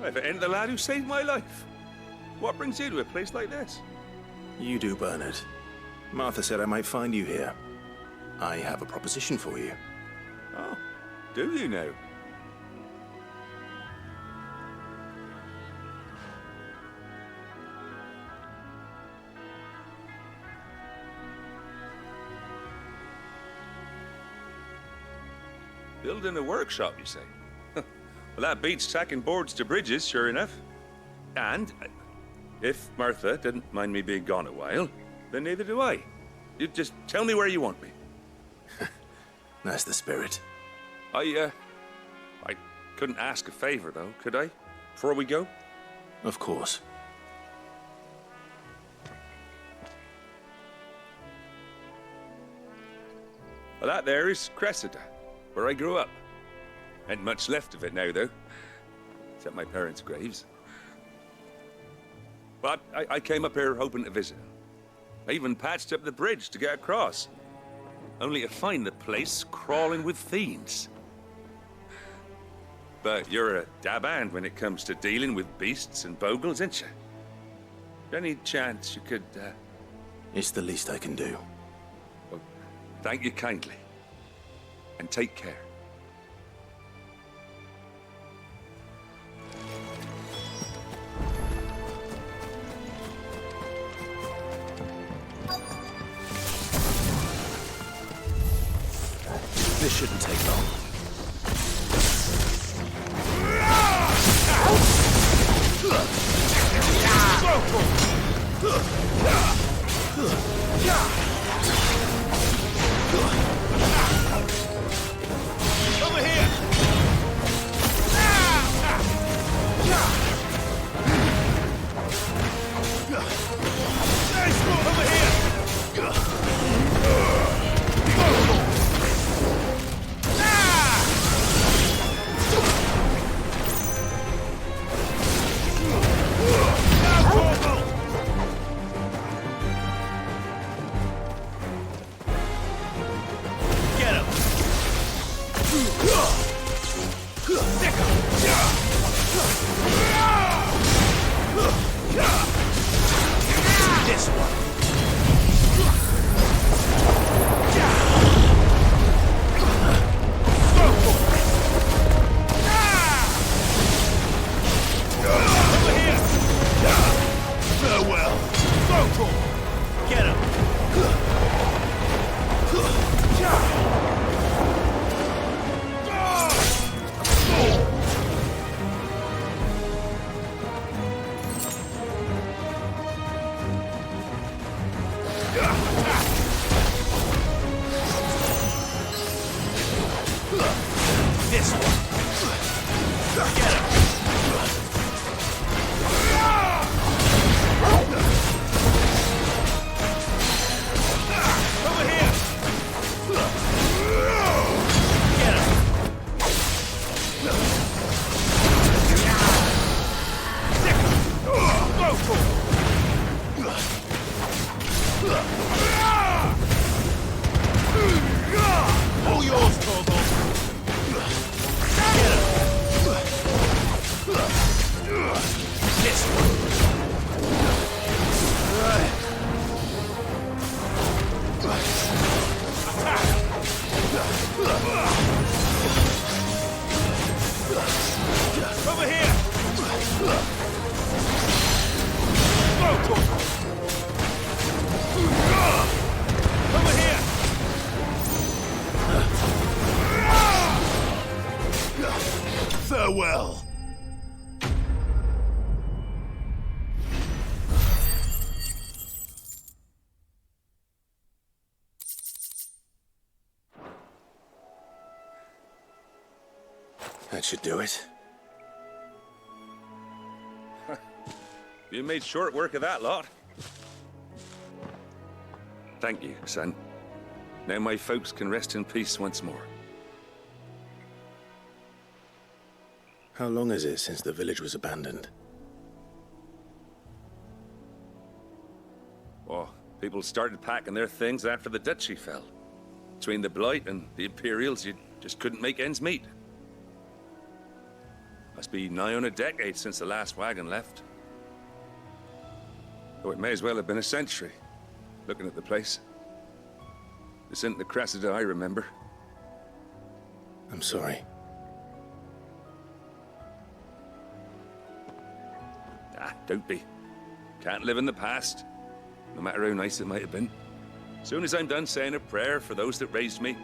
If it ain't the lad who saved my life. What brings you to a place like this? You do, Bernard. Martha said I might find you here. I have a proposition for you. Oh, do you now? Building a workshop, you say? Well, that beats tacking boards to bridges, sure enough. And if Martha didn't mind me being gone a while, then neither do I. You just tell me where you want me. That's the spirit. I couldn't ask a favor, though, could I? Before we go? Of course. Well, that there is Cressida, where I grew up. Ain't much left of it now, though. Except my parents' graves. But I came up here hoping to visit. I even patched up the bridge to get across. Only to find the place crawling with fiends. But you're a dab hand when it comes to dealing with beasts and bogles, ain't you? Any chance you could, It's the least I can do. Well, thank you kindly. And take care. This shouldn't take long. Over here! Nice move over here! Get him! This one. Over here. Farewell. Go for it. Get him. This one. Get him. Over here. Get him. Go for it. All yours, Torgal. Get him. This one. Over here. Go, over here. Farewell. That should do it. You made short work of that lot. Thank you, son. Now my folks can rest in peace once more. How long is it since the village was abandoned? Oh, people started packing their things after the duchy fell. Between the Blight and the Imperials, you just couldn't make ends meet. Must be nigh on a decade since the last wagon left. Oh, it may as well have been a century, looking at the place. This isn't the Cressida I remember. I'm sorry. Ah, don't be. Can't live in the past, no matter how nice it might have been. Soon as I'm done saying a prayer for those that raised me,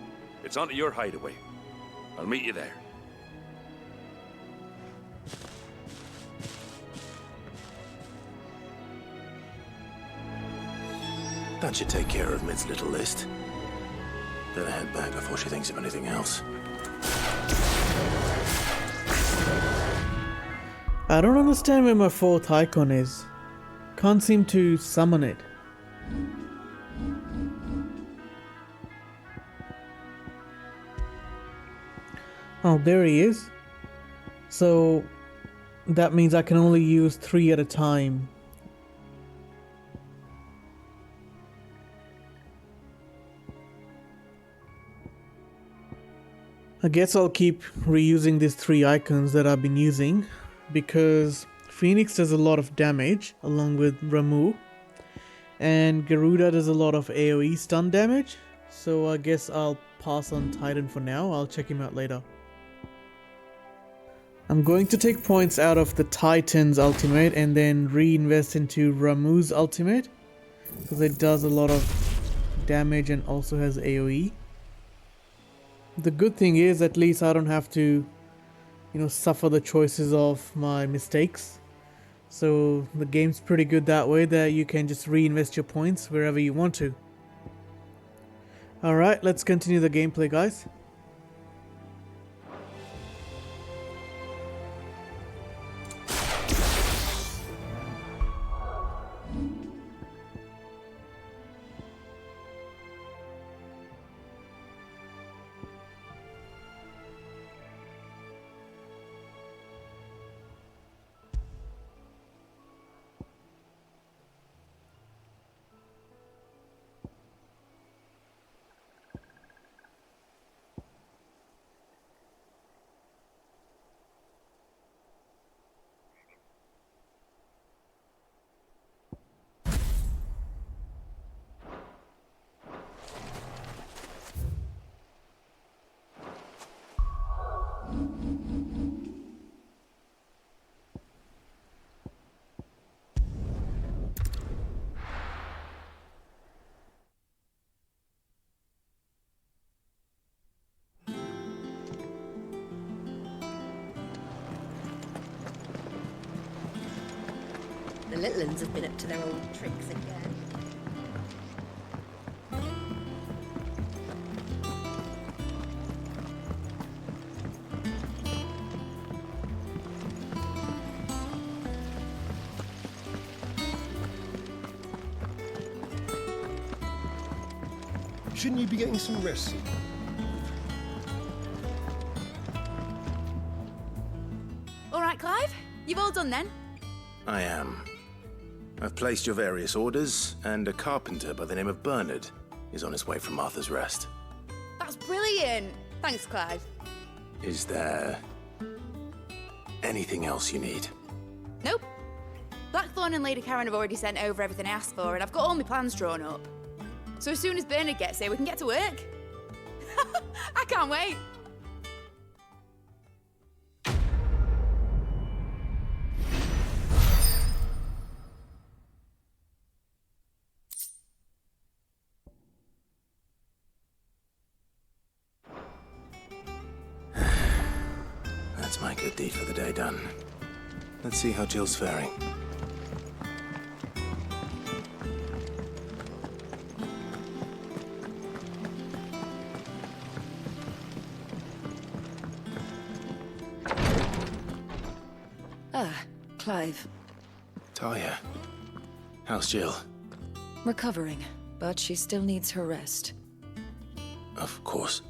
it's on to your hideaway. I'll meet you there. That should take care of Mid's little list. Better head back before she thinks of anything else. I don't understand where my fourth icon is. Can't seem to summon it. Oh, there he is. So that means I can only use 3 at a time. I guess I'll keep reusing these 3 icons that I've been using, because Phoenix does a lot of damage along with Ramu, and Garuda does a lot of AoE stun damage, so I guess I'll pass on Titan for now. I'll check him out later. I'm going to take points out of the Titan's ultimate and then reinvest into Ramu's ultimate, because it does a lot of damage and also has AoE. The good thing is, at least I don't have to, suffer the choices of my mistakes. So the game's pretty good that way, that you can just reinvest your points wherever you want to. Alright, let's continue the gameplay, guys. The little uns have been up to their old tricks again. Shouldn't you be getting some rest soon? All right, Clive. You've all done then? I am. I've placed your various orders, and a carpenter by the name of Bernard is on his way from Arthur's Rest. That's brilliant. Thanks, Clive. Is there anything else you need? Nope. Blackthorn and Lady Karen have already sent over everything I asked for, and I've got all my plans drawn up. So as soon as Bernard gets here, we can get to work. I can't wait. That's my good deed for the day done. Let's see how Jill's faring. Clive. Talia, how's Jill? Recovering, but she still needs her rest. Of course.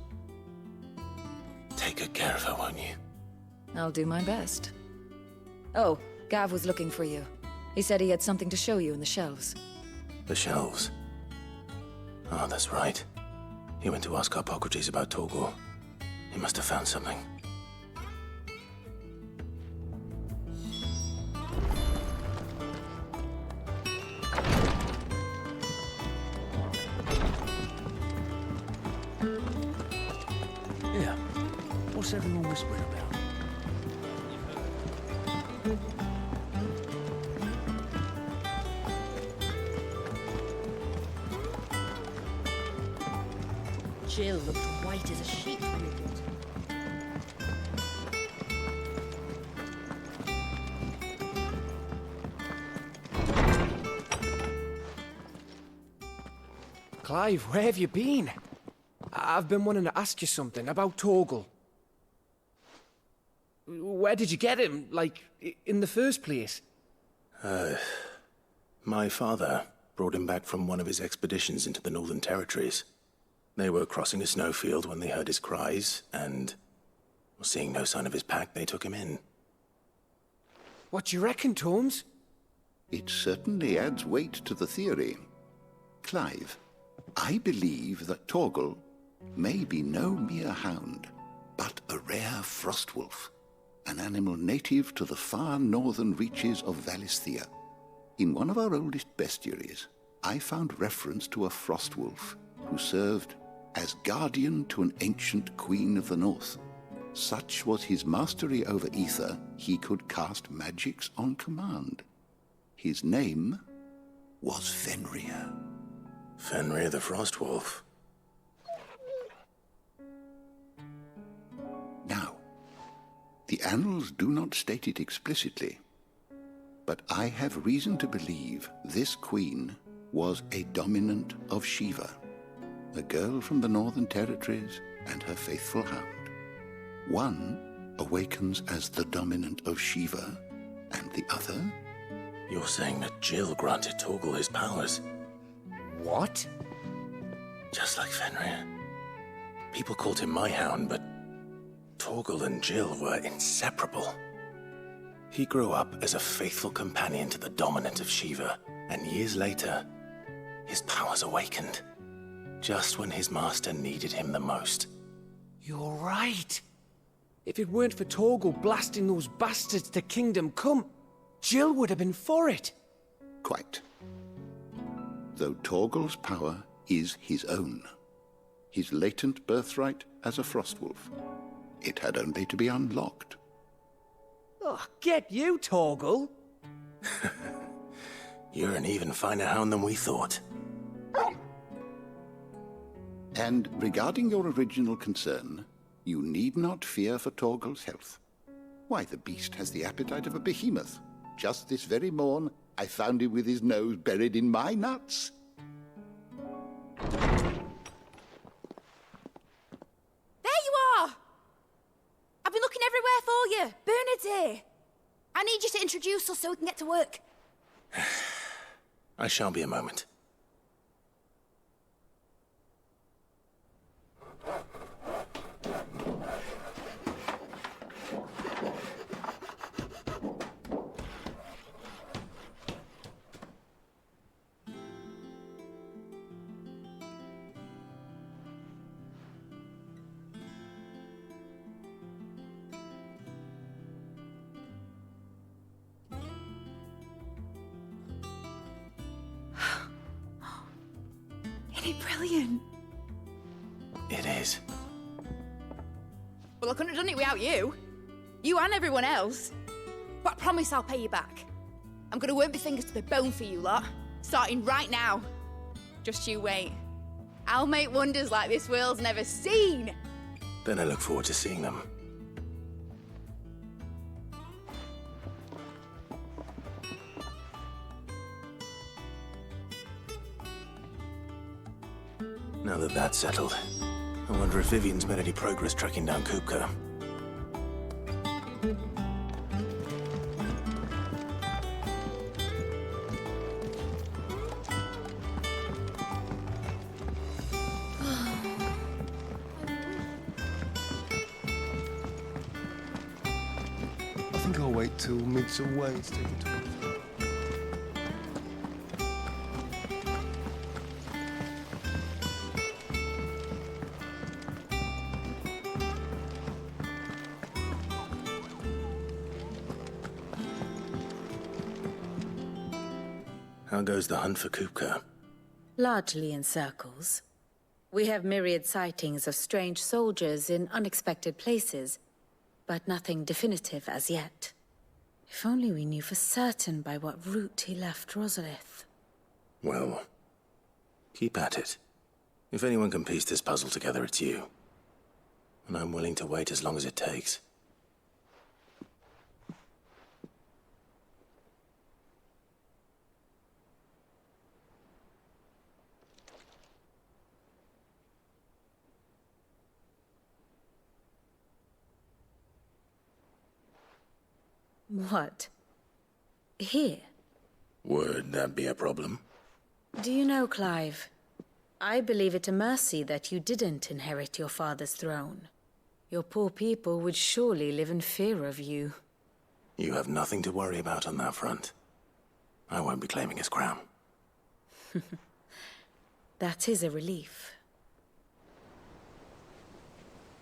Take good care of her, won't you? I'll do my best. Oh, Gav was looking for you. He said he had something to show you in the shelves. The shelves? Oh, that's right. He went to ask Hippocrates about Torgor. He must have found something. Yeah. What's everyone whispering about? Jill looked white as a sheet when we did. Clive, where have you been? I've been wanting to ask you something about Torgal. Where did you get him, like, in the first place? My father brought him back from one of his expeditions into the Northern Territories. They were crossing a snowfield when they heard his cries, and, seeing no sign of his pack, they took him in. What do you reckon, Torms? It certainly adds weight to the theory. Clive, I believe that Torgal may be no mere hound, but a rare frostwolf, an animal native to the far northern reaches of Valisthea. In one of our oldest bestiaries, I found reference to a frostwolf who served as guardian to an ancient queen of the north. Such was his mastery over ether, he could cast magics on command. His name was Fenrir. Fenrir the Frostwolf. annals do not state it explicitly, but I have reason to believe this queen was a dominant of Shiva, a girl from the Northern Territories and her faithful hound. One awakens as the dominant of Shiva, and the other? You're saying that Jill granted Torgal his powers? What? Just like Fenrir. People called him my hound, but Torgal and Jill were inseparable. He grew up as a faithful companion to the dominant of Shiva, and years later, his powers awakened. Just when his master needed him the most. You're right. If it weren't for Torgal blasting those bastards to Kingdom Come, Jill would have been for it. Quite. Though Torgal's power is his own. His latent birthright as a Frostwolf. It had only to be unlocked. Oh, get you, Torgal! You're an even finer hound than we thought. And regarding your original concern, you need not fear for Torgal's health. Why, the beast has the appetite of a behemoth. Just this very morn, I found him with his nose buried in my nuts. There you are! I've been looking everywhere for you. Bernard's here. I need you to introduce us so we can get to work. I shan't be a moment. Brilliant. It is. Well, I couldn't have done it without you. You and everyone else. But I promise I'll pay you back. I'm gonna work my fingers to the bone for you lot. Starting right now. Just you wait. I'll make wonders like this world's never seen. Then I look forward to seeing them. Now that that's settled, I wonder if Vivian's made any progress tracking down Kupka. I think I'll wait till mid's away to take a tour. How goes the hunt for Kupka? Largely in circles. We have myriad sightings of strange soldiers in unexpected places, but nothing definitive as yet. If only we knew for certain by what route he left Rosalith. Well, keep at it. If anyone can piece this puzzle together, it's you. And I'm willing to wait as long as it takes. What? Here? Would that be a problem? Do you know, Clive? I believe it a mercy that you didn't inherit your father's throne. Your poor people would surely live in fear of you. You have nothing to worry about on that front. I won't be claiming his crown. That is a relief.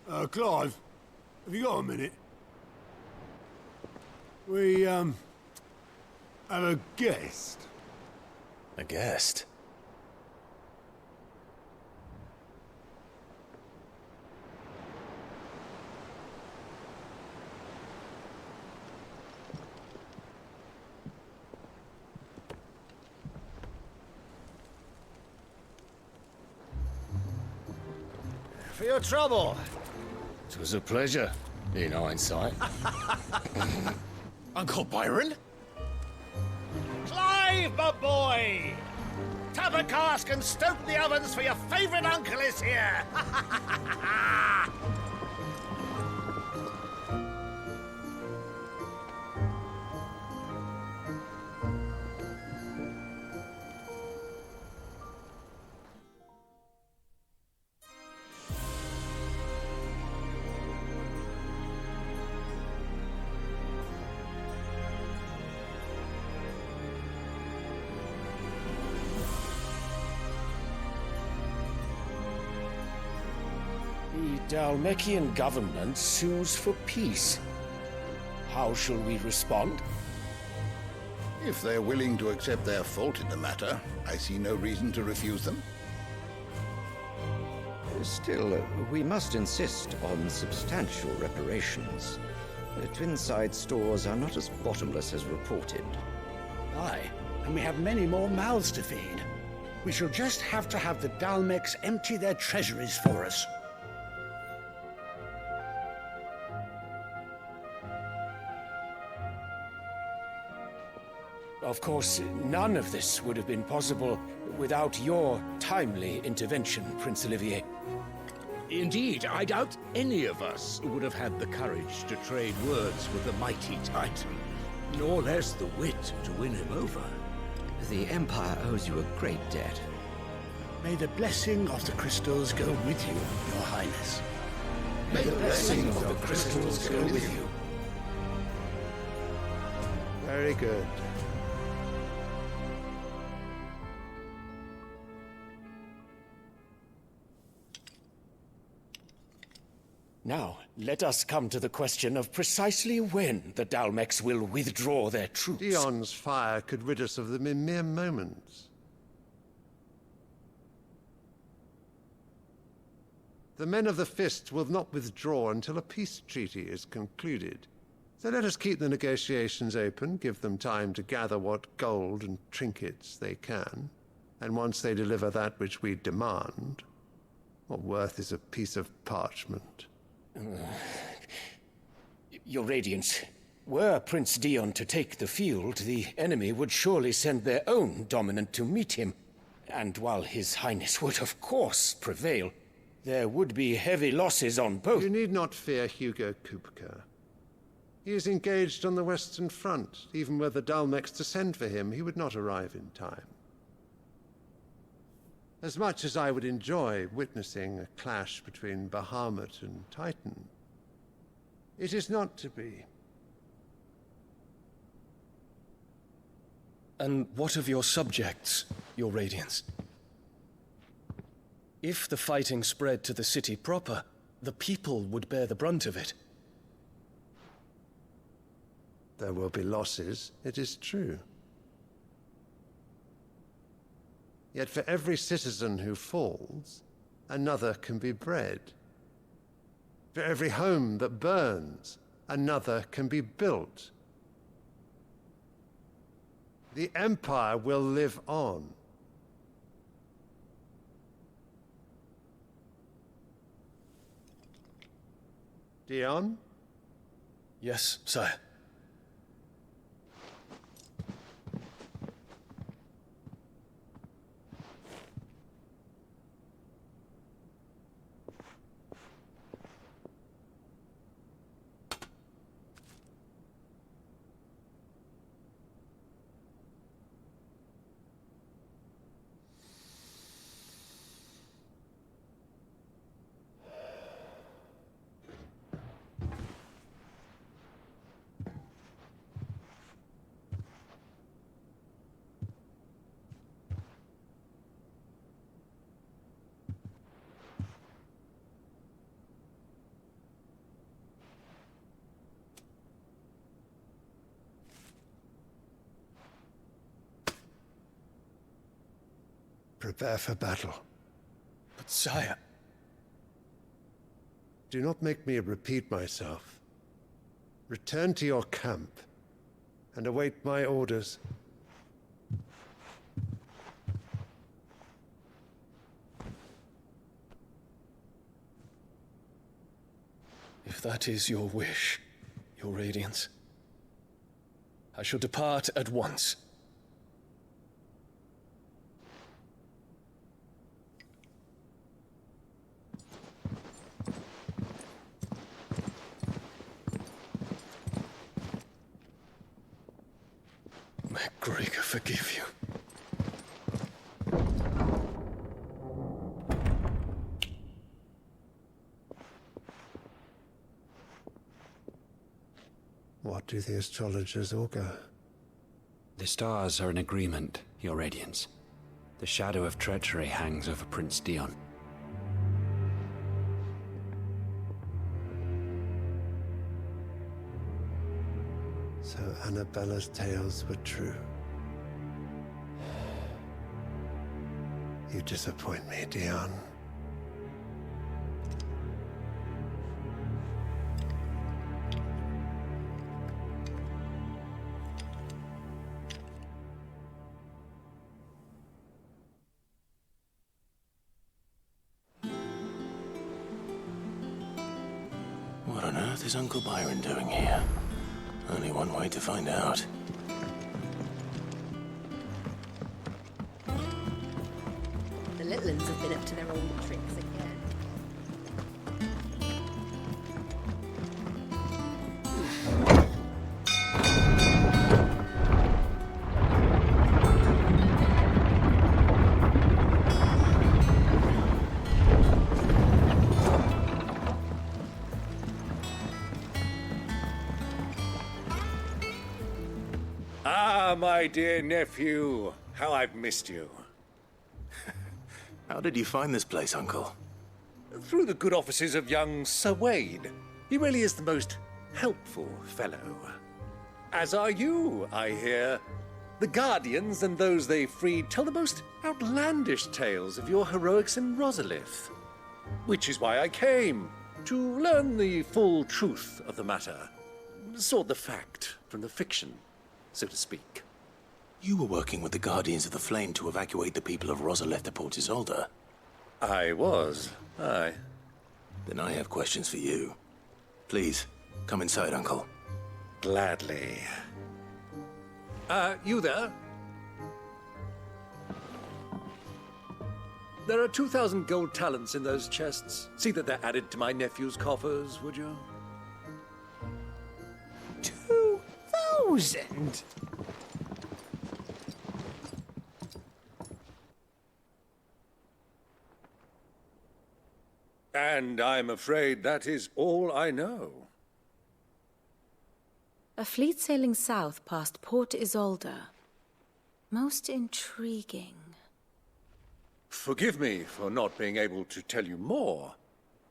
Clive, have you got a minute? We, have a guest. A guest? For your trouble. It was a pleasure. in hindsight. Uncle Byron? Clive, my boy! Tap a cask and stoke the ovens for your favourite uncle is here! The Dalmekian government sues for peace. How shall we respond? If they're willing to accept their fault in the matter, I see no reason to refuse them. Still, we must insist on substantial reparations. The Twinside stores are not as bottomless as reported. Aye, and we have many more mouths to feed. We shall just have to have the Dalmeks empty their treasuries for us. Of course, none of this would have been possible without your timely intervention, Prince Olivier. Indeed, I doubt any of us would have had the courage to trade words with the mighty Titan, nor less the wit to win him over. The Empire owes you a great debt. May the blessing of the crystals go with you, Your Highness. May the blessing of the crystals go with you. Very good. Now, let us come to the question of precisely when the Dalmeks will withdraw their troops. Dion's fire could rid us of them in mere moments. The men of the Fist will not withdraw until a peace treaty is concluded. So let us keep the negotiations open, give them time to gather what gold and trinkets they can, and once they deliver that which we demand, what worth is a piece of parchment? Your Radiance, were Prince Dion to take the field, the enemy would surely send their own dominant to meet him. And while His Highness would of course prevail, there would be heavy losses on both. You need not fear Hugo Kupka. He is engaged on the Western Front. Even were the Dalmeks to send for him, he would not arrive in time. As much as I would enjoy witnessing a clash between Bahamut and Titan, it is not to be. And what of your subjects, Your Radiance? If the fighting spread to the city proper, the people would bear the brunt of it. There will be losses, it is true. Yet for every citizen who falls, another can be bred. For every home that burns, another can be built. The Empire will live on. Dion? Yes, sire. Prepare for battle. But sire... Do not make me repeat myself. Return to your camp and await my orders. If that is your wish, Your Radiance, I shall depart at once. May Gregor forgive you. What do the astrologers augur? The stars are in agreement, Your Radiance. The shadow of treachery hangs over Prince Dion. So Annabella's tales were true. You disappoint me, Dion. What on earth is Uncle Byron doing here? Only one way to find out. The little uns have been up to their old tricks again. Ah, my dear nephew, how I've missed you. How did you find this place, Uncle? Through the good offices of young Sir Wade. He really is the most helpful fellow. As are you, I hear. The Guardians and those they freed tell the most outlandish tales of your heroics in Rosalith. Which is why I came, to learn the full truth of the matter. Sort the fact from the fiction, so to speak. You were working with the Guardians of the Flame to evacuate the people of Rosalith to Port Isolde. I was, aye. Then I have questions for you. Please, come inside, Uncle. Gladly. You there? There are 2,000 gold talents in those chests. See that they're added to my nephew's coffers, would you? 2,000? And I'm afraid that is all I know. A fleet sailing south past Port Isolde. Most intriguing. Forgive me for not being able to tell you more.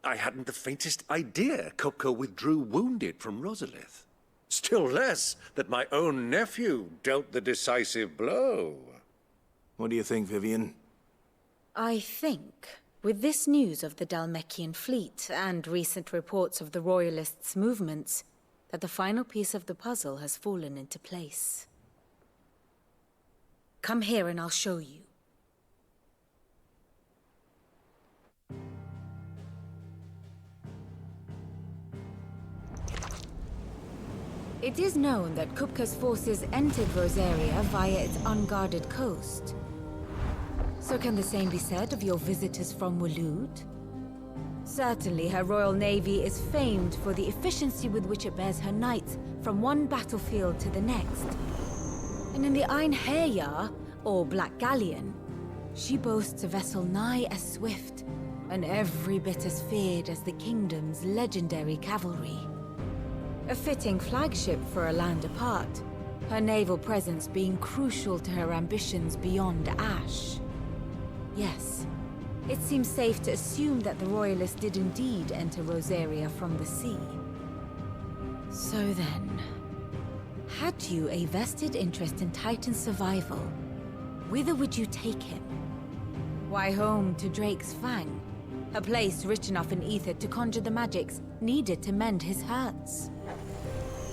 I hadn't the faintest idea Kupka withdrew wounded from Rosalith. Still less that my own nephew dealt the decisive blow. What do you think, Vivian? I think, with this news of the Dhalmekian fleet and recent reports of the Royalists' movements, that the final piece of the puzzle has fallen into place. Come here and I'll show you. It is known that Kupka's forces entered Rosaria via its unguarded coast. So can the same be said of your visitors from Waloed? Certainly her Royal Navy is famed for the efficiency with which it bears her knights from one battlefield to the next. And in the Einherjar, or Black Galleon, she boasts a vessel nigh as swift and every bit as feared as the kingdom's legendary cavalry. A fitting flagship for a land apart, her naval presence being crucial to her ambitions beyond Ash. Yes, it seems safe to assume that the Royalists did indeed enter Rosaria from the sea. So then, had you a vested interest in Titan's survival, whither would you take him? Why, home to Drake's Fang, a place rich enough in ether to conjure the magics needed to mend his hurts.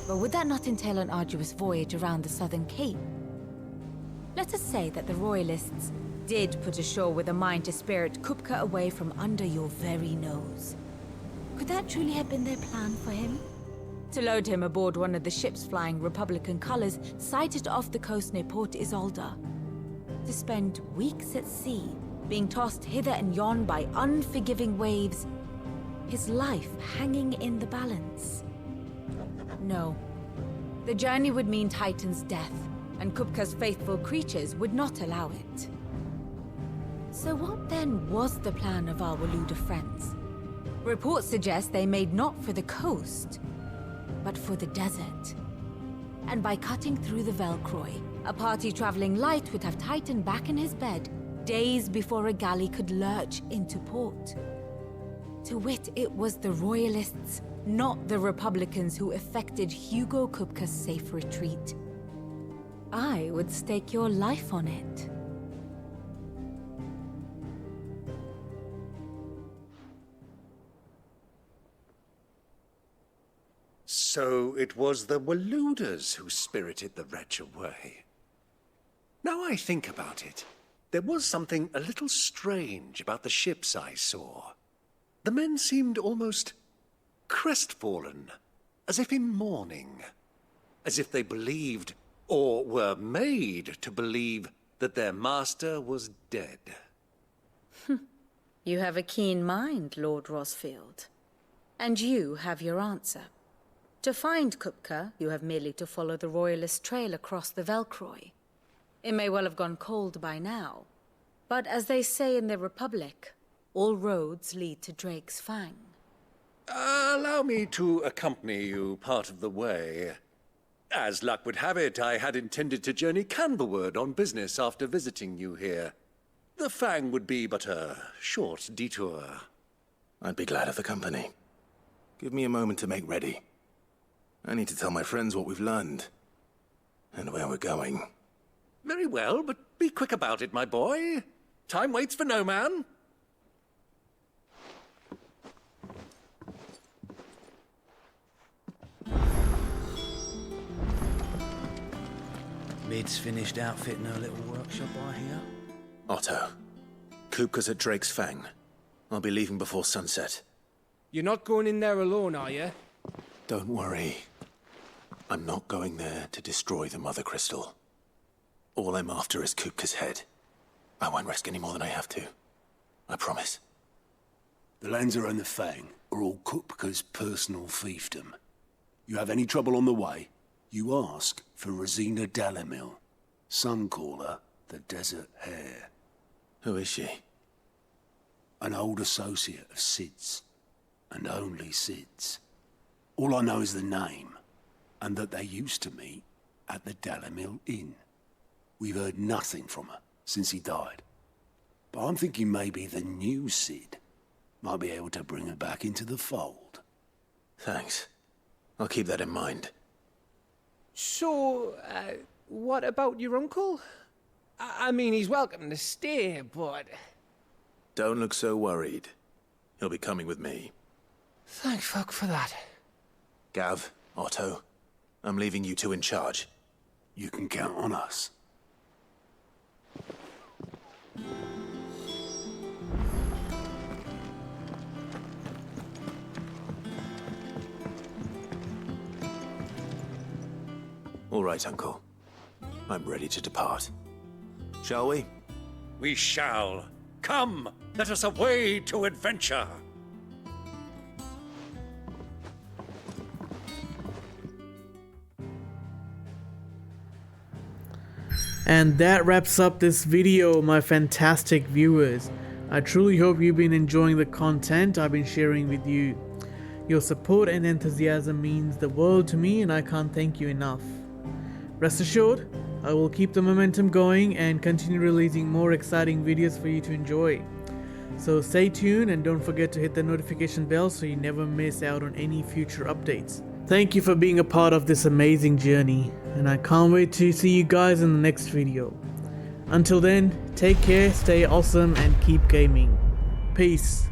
But would that not entail an arduous voyage around the southern cape? Let us say that the Royalists did put ashore with a mind to spirit Kupka away from under your very nose. Could that truly have been their plan for him? To load him aboard one of the ships flying Republican colors sighted off the coast near Port Isolde. To spend weeks at sea, being tossed hither and yon by unforgiving waves, his life hanging in the balance. No. The journey would mean Titan's death, and Kupka's faithful creatures would not allow it. So what then was the plan of our Waluda friends? Reports suggest they made not for the coast, but for the desert. And by cutting through the Velcroy, a party traveling light would have Titan back in his bed days before a galley could lurch into port. To wit, it was the Royalists, not the Republicans, who effected Hugo Kupka's safe retreat. I would stake your life on it. So it was the Waludas who spirited the wretch away. Now I think about it, there was something a little strange about the ships I saw. The men seemed almost crestfallen, as if in mourning, as if they believed, or were made to believe, that their master was dead. You have a keen mind, Lord Rosfield. And you have your answer. To find Kupka, you have merely to follow the Royalist trail across the Velcroy. It may well have gone cold by now, but as they say in the Republic, all roads lead to Drake's Fang. Allow me to accompany you part of the way. As luck would have it, I had intended to journey Canberward on business after visiting you here. The Fang would be but a short detour. I'd be glad of the company. Give me a moment to make ready. I need to tell my friends what we've learned, and where we're going. Very well, but be quick about it, my boy. Time waits for no man. Mid's finished outfitting her little workshop, I hear. Otto, Kupka's at Drake's Fang. I'll be leaving before sunset. You're not going in there alone, are you? Don't worry. I'm not going there to destroy the Mother Crystal. All I'm after is Kupka's head. I won't risk any more than I have to. I promise. The Lanza and the Fang are all Kupka's personal fiefdom. You have any trouble on the way, you ask for Rosina Dalamil. Some call her the Desert Hare. Who is she? An old associate of Sid's, and only Sid's. All I know is the name, and that they used to meet at the Dalamil Inn. We've heard nothing from her since he died. But I'm thinking maybe the new Sid might be able to bring her back into the fold. Thanks. I'll keep that in mind. So, what about your uncle? I mean, he's welcome to stay, but... Don't look so worried. He'll be coming with me. Thank fuck for that. Gav, Otto, I'm leaving you two in charge. You can count on us. All right, Uncle. I'm ready to depart. Shall we? We shall. Come, let us away to adventure. And that wraps up this video, my fantastic viewers. I truly hope you've been enjoying the content I've been sharing with you. Your support and enthusiasm means the world to me, and I can't thank you enough. Rest assured, I will keep the momentum going and continue releasing more exciting videos for you to enjoy. So stay tuned and don't forget to hit the notification bell so you never miss out on any future updates. Thank you for being a part of this amazing journey, and I can't wait to see you guys in the next video. Until then, take care, stay awesome, and keep gaming. Peace.